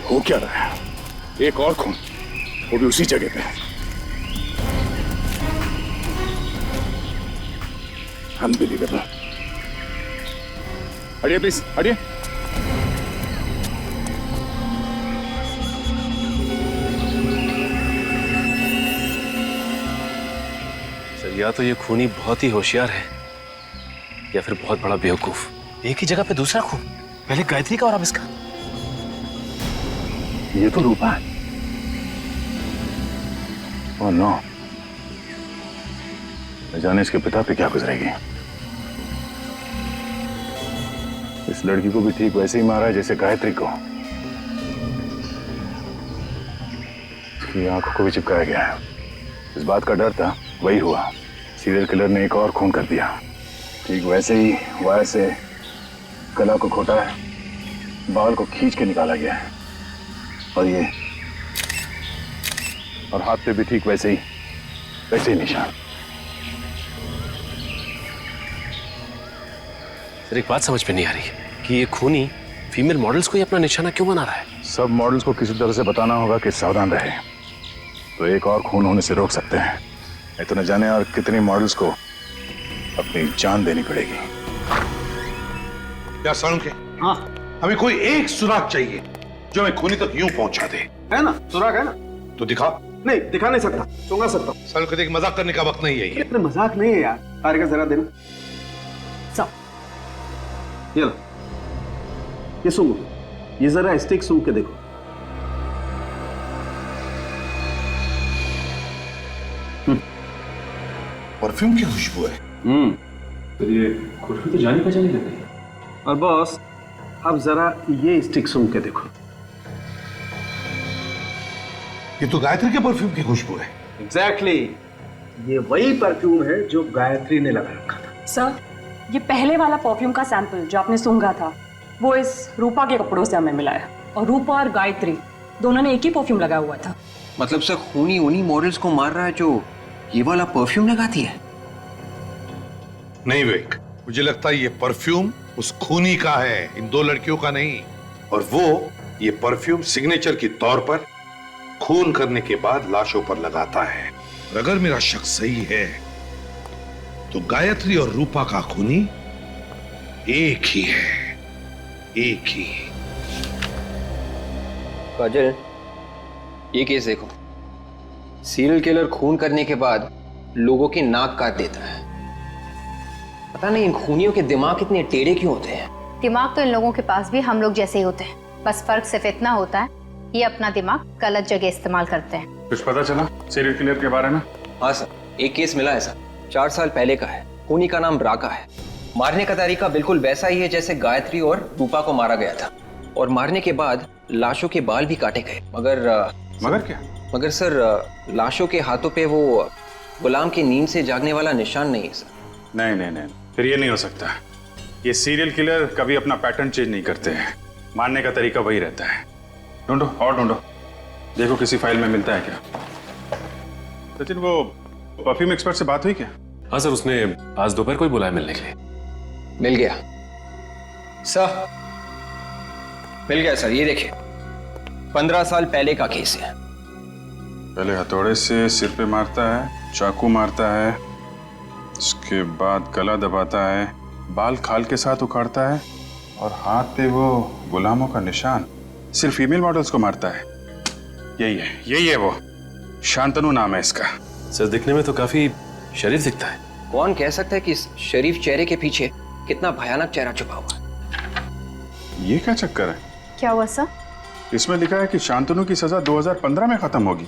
[SPEAKER 11] हो क्या रहा है? एक और खून, वो भी उसी जगह पे। अनबिलीवेबल। हटिए प्लीज, हटिए।
[SPEAKER 10] सर, या तो ये खूनी बहुत ही होशियार है या फिर बहुत बड़ा बेवकूफ। एक ही जगह पे दूसरा खून, पहले गायत्री का और अब इसका।
[SPEAKER 4] ये तो रूपा है। ओह नो, न जाने इसके पिता पे क्या गुजरेगी। इस लड़की को भी ठीक वैसे ही मारा है जैसे गायत्री को। उसकी आंखों को भी चिपकाया गया है। इस बात का डर था, वही हुआ। सीरियल किलर ने एक और खून कर दिया। ठीक वैसे ही वायर से गला को घोटा है, बाल को खींच के निकाला गया है, और ये और हाथ पे भी ठीक वैसे ही निशान।
[SPEAKER 10] सर, एक बात समझ में नहीं आ रही कि ये खूनी फीमेल मॉडल्स को ही अपना निशाना क्यों बना रहा है?
[SPEAKER 4] सब मॉडल्स को किसी तरह से बताना होगा कि सावधान रहे, तो एक और खून होने से रोक सकते हैं। नहीं तो न जाने और कितनी मॉडल्स को अपनी जान देनी पड़ेगी।
[SPEAKER 9] क्या सालुंके के? हाँ, हमें कोई एक सुराग चाहिए जो हमें खूनी तक यूं पहुंचा दे।
[SPEAKER 8] है ना, सुराग है ना?
[SPEAKER 9] तो दिखा।
[SPEAKER 8] नहीं, दिखा नहीं सकता, सुंगा सकता हूँ।
[SPEAKER 9] सालुंके देख, मजाक करने का वक्त नहीं है ये।
[SPEAKER 8] इतना मजाक नहीं है यार। तारिका जरा देना। सब ये लो, ये सूंघो, ये जरा स्टिक सूंघ के देखो।
[SPEAKER 9] परफ्यूम की खुशबू है।
[SPEAKER 10] तो ये खुशबू तो जानी पहचानी लग रही है।
[SPEAKER 8] और बॉस, अब जरा ये स्टिक सूंघ के देखो।
[SPEAKER 9] ये तो गायत्री के परफ्यूम की खुशबू है।
[SPEAKER 8] एग्जैक्टली, ये वही परफ्यूम है जो गायत्री ने लगा रखा था।
[SPEAKER 6] सर, ये पहले वाला परफ्यूम का सैंपल जो आपने सूंघा था, वो इस रूपा के कपड़ों से हमें मिला है, और रूपा और गायत्री दोनों ने एक ही परफ्यूम लगाया हुआ था।
[SPEAKER 3] मतलब सर, खूनी उन्हीं मॉडल्स को मार रहा है जो ये वाला परफ्यूम लगाती है?
[SPEAKER 9] नहीं विवेक, मुझे लगता है ये परफ्यूम उस खूनी का है, इन दो लड़कियों का नहीं। और वो ये परफ्यूम सिग्नेचर के तौर पर खून करने के बाद लाशों पर लगाता है। और अगर मेरा शक सही है तो गायत्री और रूपा का खूनी एक ही है, एक ही।
[SPEAKER 3] काजल, ये केस देखो। सीरियल किलर खून करने के बाद लोगों की नाक काट देता है। पता नहीं इन खूनियों के दिमाग इतने टेढ़े क्यों होते हैं।
[SPEAKER 15] दिमाग तो इन लोगों के पास भी हम लोग जैसे ही होते हैं, बस फर्क सिर्फ इतना होता है, ये अपना दिमाग गलत जगह इस्तेमाल करते हैं।
[SPEAKER 11] कुछ पता चला सीरियल किलर के बारे में?
[SPEAKER 3] हाँ सर, एक केस मिला है सर, 4 साल पहले का है। खूनी का नाम राका है। मारने का तरीका बिल्कुल वैसा ही है जैसे गायत्री और रूपा को मारा गया था, और मारने के बाद लाशों के बाल भी काटे गए।
[SPEAKER 11] मगर क्या?
[SPEAKER 3] मगर सर, लाशों के हाथों पे वो गुलाम की नींद से जागने वाला निशान नहीं है सर।
[SPEAKER 11] नहीं नहीं नहीं, फिर ये नहीं हो सकता। ये सीरियल किलर कभी अपना पैटर्न चेंज नहीं करते हैं, मारने का तरीका वही रहता है। ढूंढो और ढूंढो, देखो किसी फाइल में मिलता है क्या। सचिन, वो परफ्यूम एक्सपर्ट से बात हुई क्या?
[SPEAKER 10] हाँ सर, उसने आज दोपहर को ही बुलाया मिलने के लिए।
[SPEAKER 3] मिल गया सर, मिल गया सर, ये देखिए 15 साल पहले का केस है।
[SPEAKER 11] पहले हथौड़े से सिर पे मारता है, चाकू मारता है, उसके बाद गला दबाता है, बाल खाल के साथ उखाड़ता है और हाथ पे वो गुलामों का निशान सिर्फ फीमेल मॉडल्स को मारता है। यही है वो। शांतनु नाम है इसका।
[SPEAKER 10] सर दिखने में तो काफी शरीफ दिखता है।
[SPEAKER 3] कौन कह सकता है कि इस शरीफ चेहरे के पीछे कितना भयानक चेहरा छुपा हुआ है?
[SPEAKER 11] ये क्या चक्कर है?
[SPEAKER 15] क्या हुआ सर?
[SPEAKER 11] इसमें लिखा है कि शांतनु की सजा 2015 में खत्म होगी।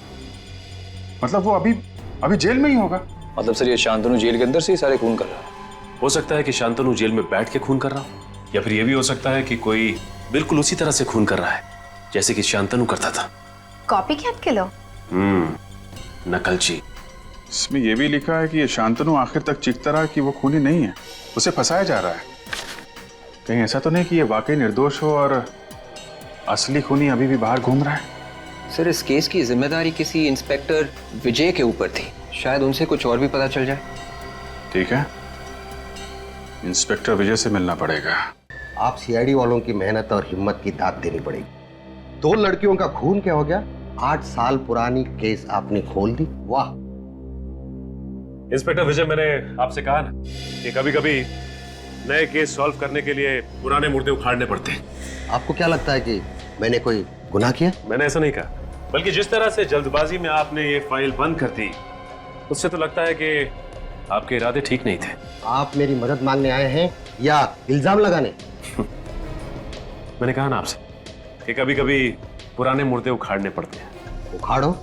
[SPEAKER 11] मतलब वो अभी जेल में ही होगा।
[SPEAKER 7] मतलब सर ये शांतनु जेल के अंदर से ही सारे खून कर रहा है?
[SPEAKER 10] हो सकता है कि शांतनु जेल में बैठ के खून कर रहा हो, या फिर यह भी हो सकता है कि कोई बिल्कुल उसी तरह से खून कर रहा है जैसे कि शांतनु करता था।
[SPEAKER 15] कॉपी कैट के लो।
[SPEAKER 10] नकलची।
[SPEAKER 11] इसमें यह भी लिखा है कि ये शांतनु आखिर तक चीखता रहा कि वो खूनी नहीं है, उसे फंसाया जा रहा है। कहीं ऐसा तो नहीं कि ये वाकई निर्दोष हो और असली खूनी अभी भी बाहर घूम रहा है?
[SPEAKER 3] सर इस केस की जिम्मेदारी किसी इंस्पेक्टर विजय के ऊपर थी, शायद उनसे कुछ और भी पता चल जाए।
[SPEAKER 11] ठीक है, इंस्पेक्टर विजय से मिलना पड़ेगा।
[SPEAKER 8] आप सीआईडी वालों की मेहनत और हिम्मत की दाद देनी पड़ेगी। 2 लड़कियों का खून क्या हो गया? 8 साल पुरानी केस आपने खोल दी। वाह
[SPEAKER 10] इंस्पेक्टर विजय, मैंने आपसे कहा ना कि कभी कभी नए केस सॉल्व करने के लिए पुराने मुर्दे उखाड़ने पड़ते हैं।
[SPEAKER 8] आपको क्या लगता है कि मैंने कोई गुनाह किया?
[SPEAKER 10] मैंने ऐसा नहीं कहा, बल्कि जिस तरह से जल्दबाजी में आपने ये फाइल बंद कर दी, उससे तो लगता है कि आपके इरादे ठीक नहीं थे।
[SPEAKER 8] आप मेरी मदद मांगने आए हैं या इल्जाम लगाने?
[SPEAKER 10] मैंने कहा ना आपसे कि कभी कभी पुराने मुर्दे उखाड़ने पड़ते हैं।
[SPEAKER 8] उखाड़ो,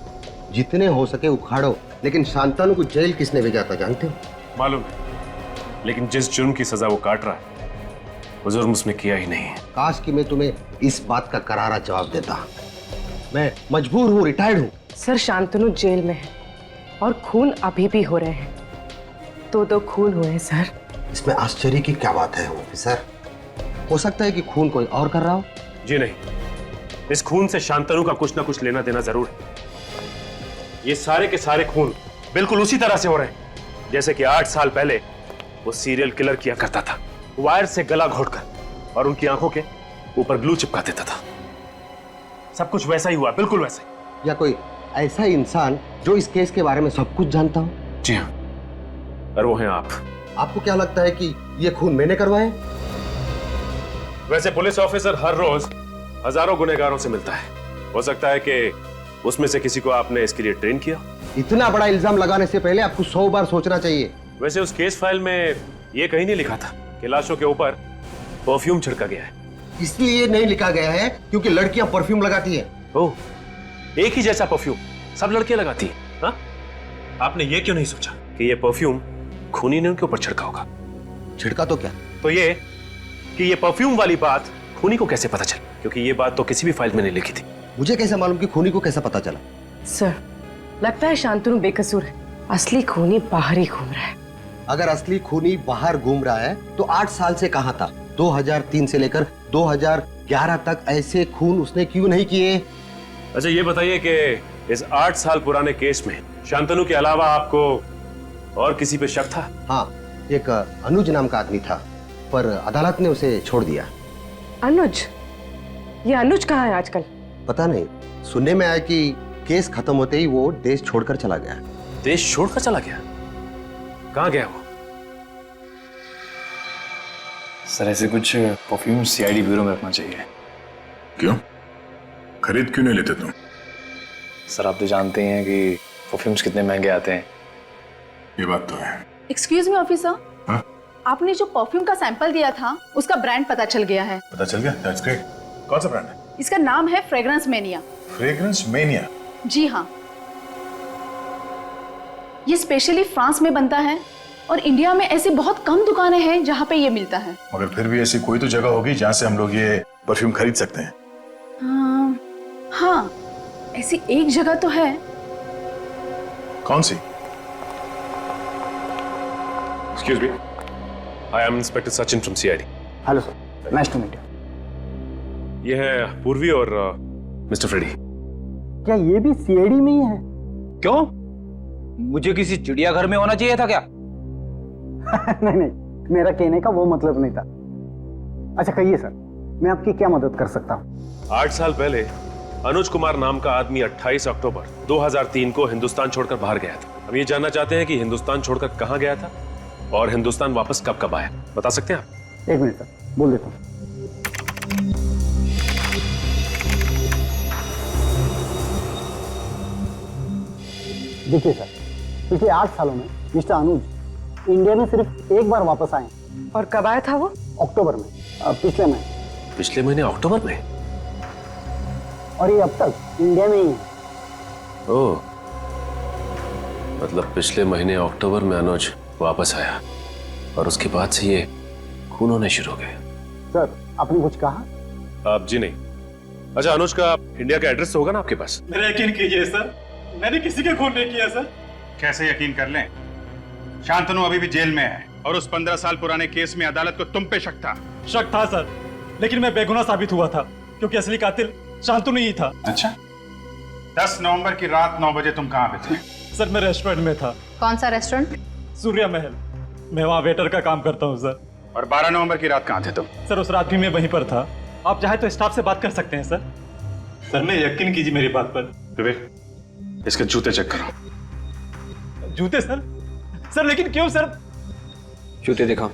[SPEAKER 8] जितने हो सके उखाड़ो, लेकिन शांतनु को जेल किसने भेजा था जानते हो?
[SPEAKER 10] मालूम है, लेकिन जिस जुर्म की सजा वो काट रहा है वो जुर्म उसने किया ही नहीं है।
[SPEAKER 8] काश कि मैं तुम्हें इस बात का करारा जवाब देता। मैं मजबूर हूँ, रिटायर्ड हूँ।
[SPEAKER 12] सर शांतनु जेल में है और खून अभी भी हो रहे हैं। 2 खून हुए हैं सर।
[SPEAKER 8] इसमें आश्चर्य की क्या बात है ऑफिसर? हो सकता है कि खून कोई और कर रहा हो।
[SPEAKER 10] जी नहीं, इस खून से शांतनु का कुछ ना कुछ लेना देना जरूर है। ये सारे के सारे खून बिल्कुल उसी तरह से हो रहे हैं जैसे कि 8 साल पहले वो सीरियल किलर किया करता था, वायर से गला घोटकर और उनकी आंखों के ऊपर ग्लू चिपका देता था। सब कुछ वैसा ही हुआ, बिल्कुल वैसा ही।
[SPEAKER 8] या कोई ऐसा इंसान जो इस केस के बारे में सब कुछ जानता हो?
[SPEAKER 10] जी हाँ, और वो हैं आप।
[SPEAKER 8] आपको क्या लगता है कि ये खून मैंने करवाए?
[SPEAKER 10] वैसे पुलिस ऑफिसर हर रोज हजारों गुनहगारों से मिलता है। हो सकता है कि उसमें से किसी को आपने इसके लिए ट्रेन किया।
[SPEAKER 8] इतना बड़ा इल्जाम लगाने से पहले आपको 100 बार सोचना चाहिए।
[SPEAKER 10] वैसे उस केस फाइल में ये कहीं नहीं लिखा था कि लाशों के ऊपर परफ्यूम छिड़का गया है।
[SPEAKER 8] इसलिए नहीं लिखा गया है क्योंकि लड़कियां परफ्यूम लगाती हैं।
[SPEAKER 10] ओह, एक ही जैसा परफ्यूम सब लड़कियां लगाती हैं। हाँ? आपने ये क्यों नहीं सोचा कि ये परफ्यूम खूनी ने उनके ऊपर छिड़का होगा?
[SPEAKER 8] छिड़का तो क्या?
[SPEAKER 10] तो ये कि ये परफ्यूम वाली बात खूनी को कैसे पता चली? क्योंकि ये बात तो किसी भी फाइल में नहीं लिखी थी।
[SPEAKER 8] मुझे कैसे मालूम कि खूनी को कैसा पता चला?
[SPEAKER 12] सर लगता है शांतनु बेकसूर है, असली खूनी बाहर ही घूम रहा है।
[SPEAKER 8] अगर असली खूनी बाहर घूम रहा है तो 8 साल से कहां था? 2003 से लेकर 2011 तक ऐसे खून उसने क्यों नहीं किए?
[SPEAKER 10] अच्छा ये बताइए कि इस 8 साल पुराने केस में शांतनु के अलावा आपको और किसी पे शक था?
[SPEAKER 8] हाँ, एक अनुज नाम का आदमी था, पर अदालत ने उसे छोड़ दिया।
[SPEAKER 12] अनुज? ये अनुज कहाँ है आजकल?
[SPEAKER 8] पता नहीं, सुनने में आया कि केस खत्म होते ही वो देश छोड़कर चला गया।
[SPEAKER 10] देश छोड़कर चला गया? कहाँ गया वो?
[SPEAKER 7] सर ऐसे कुछ परफ्यूम सीआईडी ब्यूरो में रखना चाहिए।
[SPEAKER 4] क्यों? खरीद क्यों नहीं लेते तुम?
[SPEAKER 7] सर आप तो जानते हैं कि परफ्यूम्स कितने महंगे आते हैं।
[SPEAKER 4] ये बात तो है।
[SPEAKER 16] एक्सक्यूज मी ऑफिसर,
[SPEAKER 4] हाँ?
[SPEAKER 16] आपने जो परफ्यूम का सैंपल दिया था उसका ब्रांड पता चल गया है।
[SPEAKER 4] पता चल गया? That's great. कौन सा ब्रांड है?
[SPEAKER 16] इसका नाम है फ्रेग्रेंस मेनिया।
[SPEAKER 4] Fragrance mania?
[SPEAKER 16] जी हाँ, ये स्पेशली फ्रांस में बनता है और इंडिया में ऐसी बहुत कम दुकानें हैं जहाँ पे ये मिलता है।
[SPEAKER 4] मगर फिर भी ऐसी कोई तो जगह होगी जहाँ से हम लोग ये परफ्यूम खरीद सकते हैं।
[SPEAKER 16] हाँ, ऐसी एक जगह तो है।
[SPEAKER 4] कौन सी?
[SPEAKER 10] Excuse me, I am Inspector Sachin from CID.
[SPEAKER 8] Hello sir, nice to meet you.
[SPEAKER 10] ये है पूर्वी और मिस्टर फ्रेडी।
[SPEAKER 8] क्या ये भी सीआईडी में ही है?
[SPEAKER 14] क्यों? मुझे किसी चिड़ियाघर में होना चाहिए था क्या?
[SPEAKER 8] नहीं, मेरा कहने का वो मतलब नहीं था। अच्छा कहिए सर, मैं आपकी क्या मदद कर सकता हूँ?
[SPEAKER 10] 8 साल पहले अनुज कुमार नाम का आदमी 28 अक्टूबर 2003 को हिंदुस्तान छोड़कर बाहर गया था। हम ये जानना चाहते हैं कि हिंदुस्तान छोड़कर कहां गया था और हिंदुस्तान वापस कब कब आया। बता सकते हैं आप?
[SPEAKER 8] 1 मिनट सर, बोल देता हूँ। देखिए सर, पिछले 8 सालों में मिस्टर अनुज इंडिया में सिर्फ एक बार वापस आए।
[SPEAKER 12] और कब आया था वो?
[SPEAKER 8] अक्टूबर में, पिछले महीने।
[SPEAKER 10] पिछले महीने अक्टूबर में?
[SPEAKER 8] और ये अब तक इंडिया में ही है।
[SPEAKER 10] ओह, मतलब पिछले महीने अक्टूबर में अनुज वापस आया और उसके बाद से ये खून होने शुरू हो गए।
[SPEAKER 8] सर, आपने कुछ कहा?
[SPEAKER 10] आप जी नहीं। अच्छा, अनुज का इंडिया का एड्रेस तो होगा ना आपके पास?
[SPEAKER 17] मेरा यकीन कीजिए सर, मैंने किसी के खून नहीं किया सर।
[SPEAKER 11] कैसे यकीन कर लें? शांतनु अभी भी जेल में है और उस 15 साल पुराने केस में अदालत को तुम पे शक था।
[SPEAKER 17] शक था सर, लेकिन मैं बेगुनाह साबित हुआ था क्योंकि असली कातिल शांतनु ही था।
[SPEAKER 11] अच्छा, 10 नवंबर की रात 9 बजे तुम कहाँ पे थे?
[SPEAKER 17] सर, मैं रेस्टोरेंट में था।
[SPEAKER 15] कौन सा रेस्टोरेंट?
[SPEAKER 17] सूर्या महल। मैं वहाँ वेटर का काम करता हूँ सर।
[SPEAKER 11] और 12 नवंबर की रात कहाँ थे तुम?
[SPEAKER 17] सर, उस रात भी मैं वहीं पर था। आप चाहे तो स्टाफ से बात कर सकते हैं सर। सर, मैं यकीन कीजिए मेरी बात पर।
[SPEAKER 11] विवेक, इसके जूते चेक करो।
[SPEAKER 17] जूते सर? सर लेकिन क्यों सर?
[SPEAKER 3] जूते दिखाओ।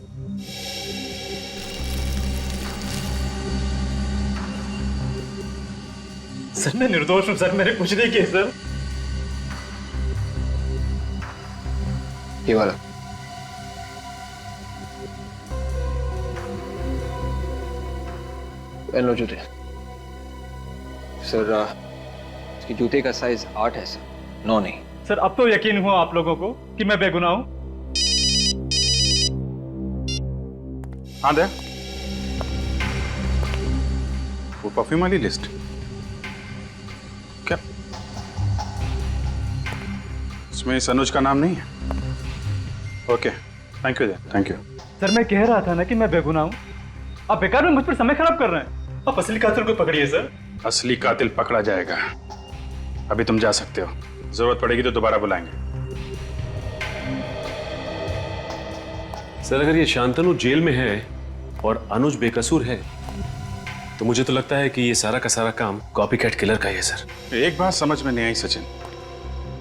[SPEAKER 17] सर, मैं निर्दोष हूं सर, मैंने कुछ नहीं किया सर।
[SPEAKER 3] ये वाला। पहन लो जूते। सर, इसके जूते का साइज 8 है सर, 9 नहीं।
[SPEAKER 17] सर, अब तो यकीन हुआ आप लोगों को कि मैं बेगुनाह हूं।
[SPEAKER 11] हाँ दे वो परफ्यूम वाली लिस्ट। क्या इसमें इस अनुज का नाम नहीं है? Okay, thank you. Thank you.
[SPEAKER 17] Sir, मैं कह रहा था ना कि मैं बेगुनाह हूं। आप बेकार में मुझ पर समय खराब कर रहे हैं। आप असली कातिल को पकड़िए सर।
[SPEAKER 11] असली कातिल पकड़ा जाएगा। अभी तुम जा सकते हो, जरूरत पड़ेगी तो दोबारा बुलाएंगे।
[SPEAKER 10] सर, अगर ये शांतनु जेल में है और अनुज बेकसूर है तो मुझे तो लगता है कि ये सारा का सारा काम कॉपीकैट किलर का ही है सर।
[SPEAKER 11] एक बात समझ में नहीं आई सचिन,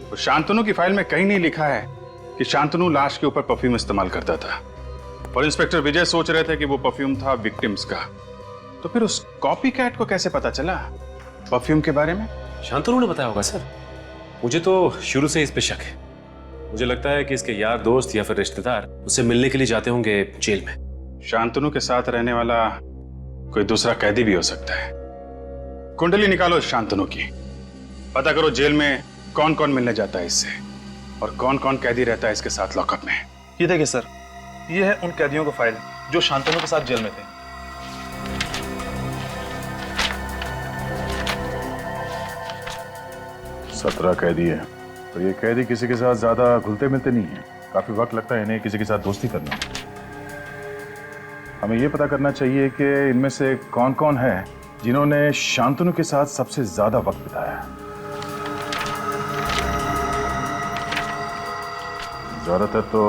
[SPEAKER 11] तो शांतनु की फाइल में कहीं नहीं लिखा है कि शांतनु लाश के ऊपर परफ्यूम इस्तेमाल करता था और इंस्पेक्टर विजय सोच रहे थे कि वो परफ्यूम था विक्टिम्स का। तो फिर उस कॉपीकैट को कैसे पता चला परफ्यूम के बारे में?
[SPEAKER 10] शांतनु ने बताया होगा सर। मुझे तो शुरू से इस पे शक है। मुझे लगता है कि इसके यार दोस्त या फिर रिश्तेदार उससे मिलने के लिए जाते होंगे जेल में।
[SPEAKER 11] शांतनु के साथ रहने वाला कोई दूसरा कैदी भी हो सकता है। कुंडली निकालो शांतनु की, पता करो जेल में कौन कौन मिलने जाता है इससे और कौन कौन कैदी रहता है इसके साथ लॉकअप में।
[SPEAKER 7] ये देखिए सर, ये है उन कैदियों का फाइल जो शांतनु के साथ जेल में थे।
[SPEAKER 4] सत्रह कैदी है, तो ये कैदी किसी के साथ ज्यादा घुलते मिलते नहीं है। काफी वक्त लगता है इन्हें किसी के साथ दोस्ती करना। हमें ये पता करना चाहिए कि इनमें से कौन कौन है जिन्होंने शांतनु के साथ सबसे ज्यादा वक्त बिताया है। ज्यादातर तो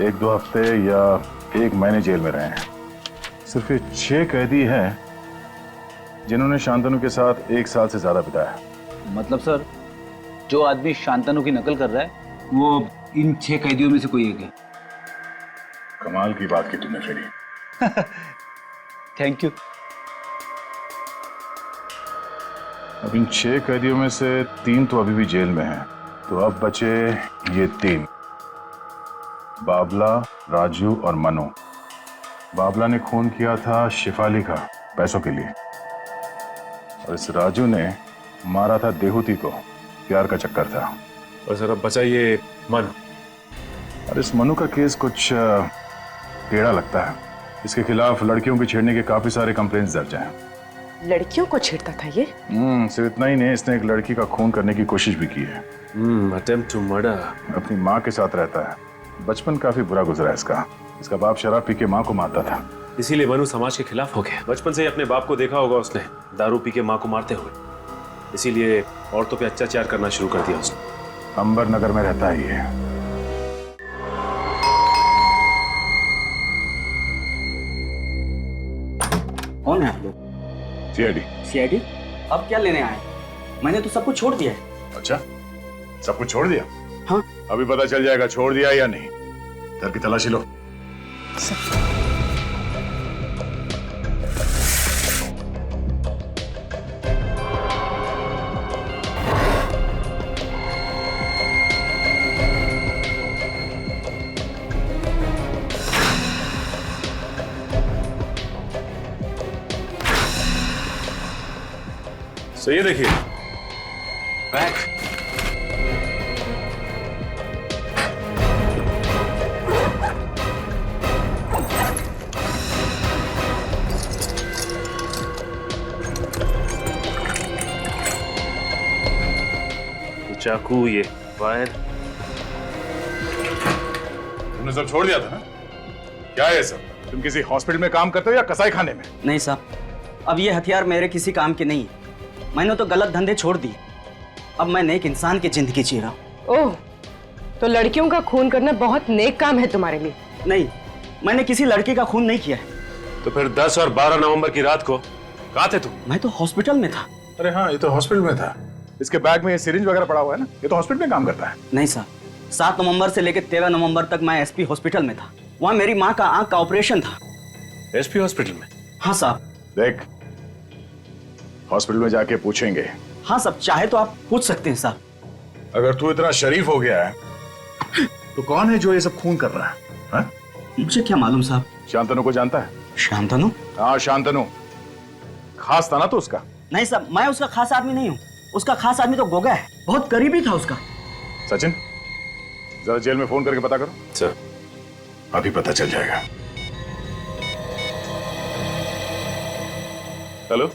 [SPEAKER 4] 1-2 हफ्ते या 1 महीने जेल में रहे हैं। सिर्फ ये 6 कैदी हैं जिन्होंने शांतनु के साथ 1 साल से ज्यादा बिताया।
[SPEAKER 14] मतलब सर, जो आदमी शांतनु की नकल कर रहा है वो इन 6 कैदियों में से कोई एक है।
[SPEAKER 4] कमाल की बात की तुमने फेरी।
[SPEAKER 14] Thank you.
[SPEAKER 4] अब इन 6 कैदियों में से 3 तो अभी भी जेल में हैं, तो अब बचे ये 3, बाबला, राजू और मनु। बाबला ने खून किया था शिफाली का पैसों के लिए और इस राजू ने मारा था देहूती को, प्यार का चक्कर था।
[SPEAKER 10] और सर, अब बचा ये मनु।
[SPEAKER 4] और इस मनु का केस कुछ टेढ़ा लगता है। इसके खिलाफ लड़कियों की छेड़ने के काफी सारे कंप्लेंट्स दर्ज हैं।
[SPEAKER 12] लड़कियों को छेड़ता था ये?
[SPEAKER 4] सिर्फ इतना ही नहीं, इसने एक लड़की का खून करने की कोशिश भी की है।
[SPEAKER 10] Attempt to murder.
[SPEAKER 4] अपनी माँ के साथ रहता है। बचपन काफी बुरा गुजरा है इसका। इसका बाप शराब पी के माँ को मारता था,
[SPEAKER 10] इसीलिए मनु समाज के खिलाफ हो गया। बचपन से ही अपने बाप को देखा होगा उसने दारू पी के माँ को मारते हुए, इसीलिए औरतों पे अत्याचार करना शुरू कर दिया उसने।
[SPEAKER 4] अंबर नगर में रहता ही है।
[SPEAKER 14] कौन
[SPEAKER 17] कौन है आप लोग?
[SPEAKER 4] सीआईडी।
[SPEAKER 17] सीआईडी? अब क्या लेने आए? मैंने तो सब कुछ छोड़ दिया है।
[SPEAKER 4] अच्छा, सब कुछ छोड़ दिया?
[SPEAKER 17] हाँ।
[SPEAKER 4] अभी पता चल जाएगा छोड़ दिया या नहीं। घर की तलाशी लो।
[SPEAKER 10] सही है, देखिए बैग। ये चाकू, ये वायर।
[SPEAKER 4] तुमने सब छोड़ दिया था ना? क्या है सब? तुम किसी हॉस्पिटल में काम करते हो या कसाई खाने में?
[SPEAKER 17] नहीं साहब, अब ये हथियार मेरे किसी काम के नहीं है। मैंने तो गलत धंधे छोड़ दिए। अब मैं नेक इंसान की जिंदगी जी रहा हूँ।
[SPEAKER 12] ओह, तो लड़कियों का खून करना बहुत नेक काम है तुम्हारे लिए?
[SPEAKER 17] नहीं, मैंने किसी लड़की का खून नहीं किया है।
[SPEAKER 10] तो फिर 10 और 12 नवंबर की रात को कहाँ थे तुम?
[SPEAKER 17] मैं तो हॉस्पिटल में था।
[SPEAKER 4] अरे हाँ, ये तो हॉस्पिटल में था। इसके बैग में ये सिरिंज वगैरह पड़ा हुआ है ना, ये तो हॉस्पिटल में काम करता है।
[SPEAKER 17] नहीं साहब, 7 नवंबर से लेकर 13 नवंबर तक मैं एसपी हॉस्पिटल में था। वहाँ मेरी माँ का आंख का ऑपरेशन था।
[SPEAKER 10] एसपी हॉस्पिटल में?
[SPEAKER 17] हाँ साहब।
[SPEAKER 4] देख, हॉस्पिटल में जाके पूछेंगे।
[SPEAKER 17] हाँ साहब, चाहे तो आप पूछ सकते हैं साहब।
[SPEAKER 4] अगर तू इतना शरीफ हो गया है तो कौन है जो ये सब खून कर रहा है? हा?
[SPEAKER 17] मुझे क्या मालूम साहब।
[SPEAKER 4] शांतनु को जानता है?
[SPEAKER 17] शांतनु?
[SPEAKER 4] हाँ, शांतनु। खास था ना तो उसका?
[SPEAKER 17] नहीं साहब, मैं उसका खास आदमी नहीं हूँ। उसका खास आदमी तो गोगा है, बहुत करीबी था उसका।
[SPEAKER 4] सचिन, जरा जेल में फोन करके पता करो।
[SPEAKER 10] सर।
[SPEAKER 4] अभी पता चल जाएगा।
[SPEAKER 10] हेलो,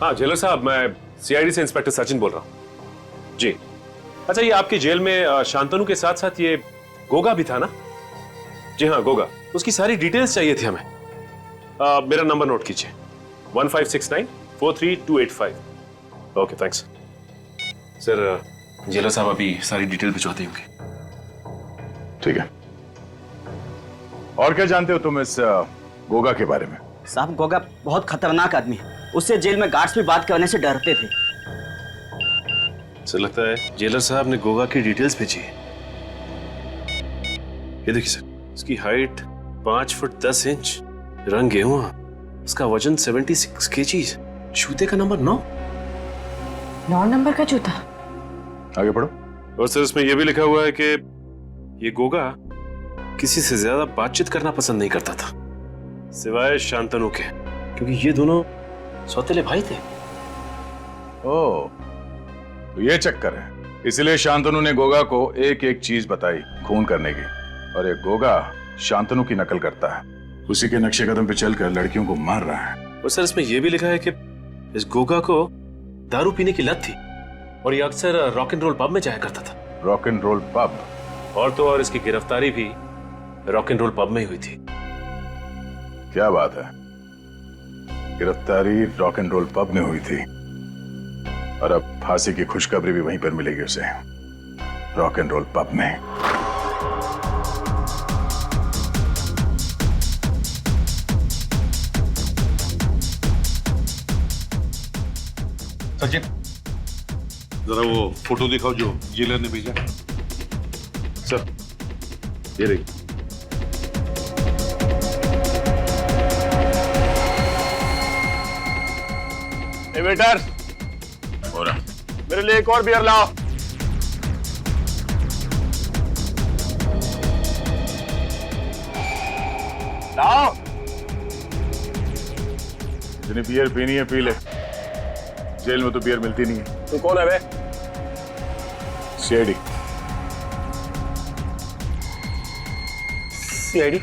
[SPEAKER 10] हाँ जेलर साहब, मैं सीआईडी से इंस्पेक्टर सचिन बोल रहा हूँ जी। अच्छा, ये आपकी जेल में शांतनु के साथ साथ ये गोगा भी था ना? जी हाँ, गोगा। उसकी सारी डिटेल्स चाहिए थी हमें। मेरा नंबर नोट कीजिए, 1569-43285। Okay, thanks sir. जेलर साहब अभी सारी डिटेल भिजवाते होंगे।
[SPEAKER 4] ठीक है। और क्या जानते हो तुम इस गोगा के बारे में?
[SPEAKER 17] साहब, गोगा बहुत खतरनाक आदमी है। उससे जेल में गार्ड्स भी बात करने से डरते थे।
[SPEAKER 10] सर, लगता है जेलर साहब ने गोगा की डिटेल्स भेजी है। ये देखिए सर, इसकी हाइट 5 फुट 10 इंच, रंग गेहुआ, इसका वजन 76 kg, जूते का नंबर 9
[SPEAKER 12] नंबर का जूता।
[SPEAKER 4] आगे पढ़ो।
[SPEAKER 10] और सर, इसमें यह भी लिखा हुआ है कि ये गोगा किसी से ज्यादा बातचीत करना पसंद नहीं करता था सिवाय शांतनु के, क्योंकि ये दोनों सौतेले भाई थे।
[SPEAKER 4] ओह, तो ये चक्कर है। इसलिए शांतनु ने गोगा को एक एक चीज बताई खून करने की, और ये गोगा शांतनु की नकल करता है। उसी के नक्शे कदम पे चलकर लड़कियों को मार रहा है।
[SPEAKER 10] और सर, इसमें यह भी लिखा है कि इस गोगा को दारू पीने की लत थी और ये अक्सर रॉक एंड रोल पब में जाया करता था।
[SPEAKER 4] Rock and roll pub?
[SPEAKER 10] और तो और इसकी गिरफ्तारी भी रॉक एंड रोल पब में ही हुई थी।
[SPEAKER 4] क्या बात है, गिरफ्तारी रॉक एंड रोल पब में हुई थी, और अब फांसी की खुशखबरी भी वहीं पर मिलेगी उसे, रॉक एंड रोल पब में।
[SPEAKER 9] सचिन, जरा वो फोटो दिखाओ जो जेलर ने भेजा।
[SPEAKER 10] सर, ये रही।
[SPEAKER 2] वेटर, मेरे लिए एक और बियर लाओ। लाओ।
[SPEAKER 4] जिन्हें बियर पीनी है पी ले, जेल में तो बियर मिलती नहीं है।
[SPEAKER 2] तू कौन है बे?
[SPEAKER 4] सीआईडी।
[SPEAKER 2] सीआईडी?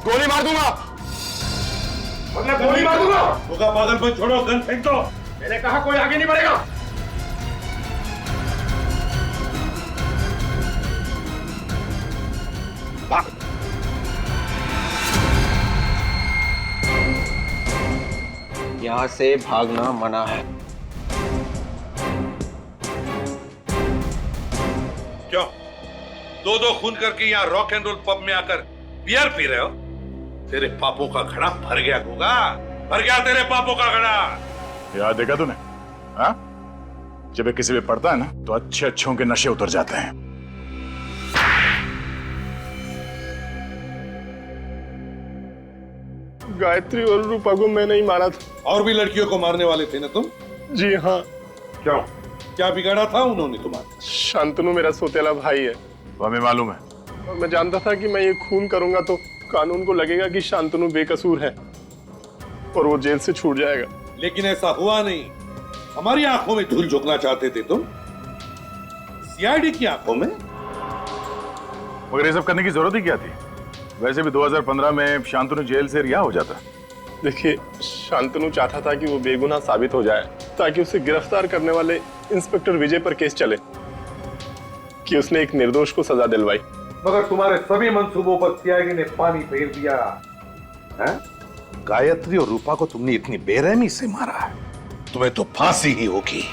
[SPEAKER 2] गोली मार दूंगा,
[SPEAKER 9] वरना गोली मार दूंगा। होगा पागलपन छोड़ो, गन फेंक दो।
[SPEAKER 2] मैंने कहा कोई आगे नहीं बढ़ेगा।
[SPEAKER 3] यहां से भागना मना है।
[SPEAKER 9] क्यों? दो खून करके यहाँ रॉक एंड रोल पब में आकर बियर पी रहे हो? तेरे पापों का घड़ा भर गया होगा, भर गया तेरे पापों का घड़ा।
[SPEAKER 4] याद देखा तूने? हाँ? जब ये किसी पे पड़ता है ना तो अच्छे अच्छों के नशे उतर जाते हैं।
[SPEAKER 2] गायत्री और रूपा को मैंने ही मारा था।
[SPEAKER 9] और भी लड़कियों को मारने वाले थे ना तुम?
[SPEAKER 2] जी हाँ।
[SPEAKER 9] क्यों? क्या बिगाड़ा था उन्होंने तुम्हारा?
[SPEAKER 2] शांतनु मेरा सोतेला भाई है।
[SPEAKER 4] तो हमें मालूम है।
[SPEAKER 2] और मैं जानता था कि मैं ये खून करूंगा तो कानून को लगेगा कि शांतनु बेकसूर है और वो जेल से छूट जाएगा।
[SPEAKER 9] लेकिन ऐसा हुआ नहीं। हमारी आंखों में धूल झोंकना चाहते थे तुम, सीआईडी की आंखों में।
[SPEAKER 4] मगर ये सब करने की जरूरत ही क्या थी? वैसे भी 2015 में शांतनु जेल से रिहा हो जाता।
[SPEAKER 2] देखिए, शांतनु चाहता था कि वो बेगुनाह साबित हो जाए ताकि उसे गिरफ्तार करने वाले इंस्पेक्टर विजय पर केस चले कि उसने एक निर्दोष को सजा दिलवाई।
[SPEAKER 9] मगर तुम्हारे सभी मंसूबों पर सीआईडी ने पानी फेर दिया है? गायत्री और रूपा को तुमने इतनी बेरहमी से मारा है, तुम्हें तो फांसी ही होगी।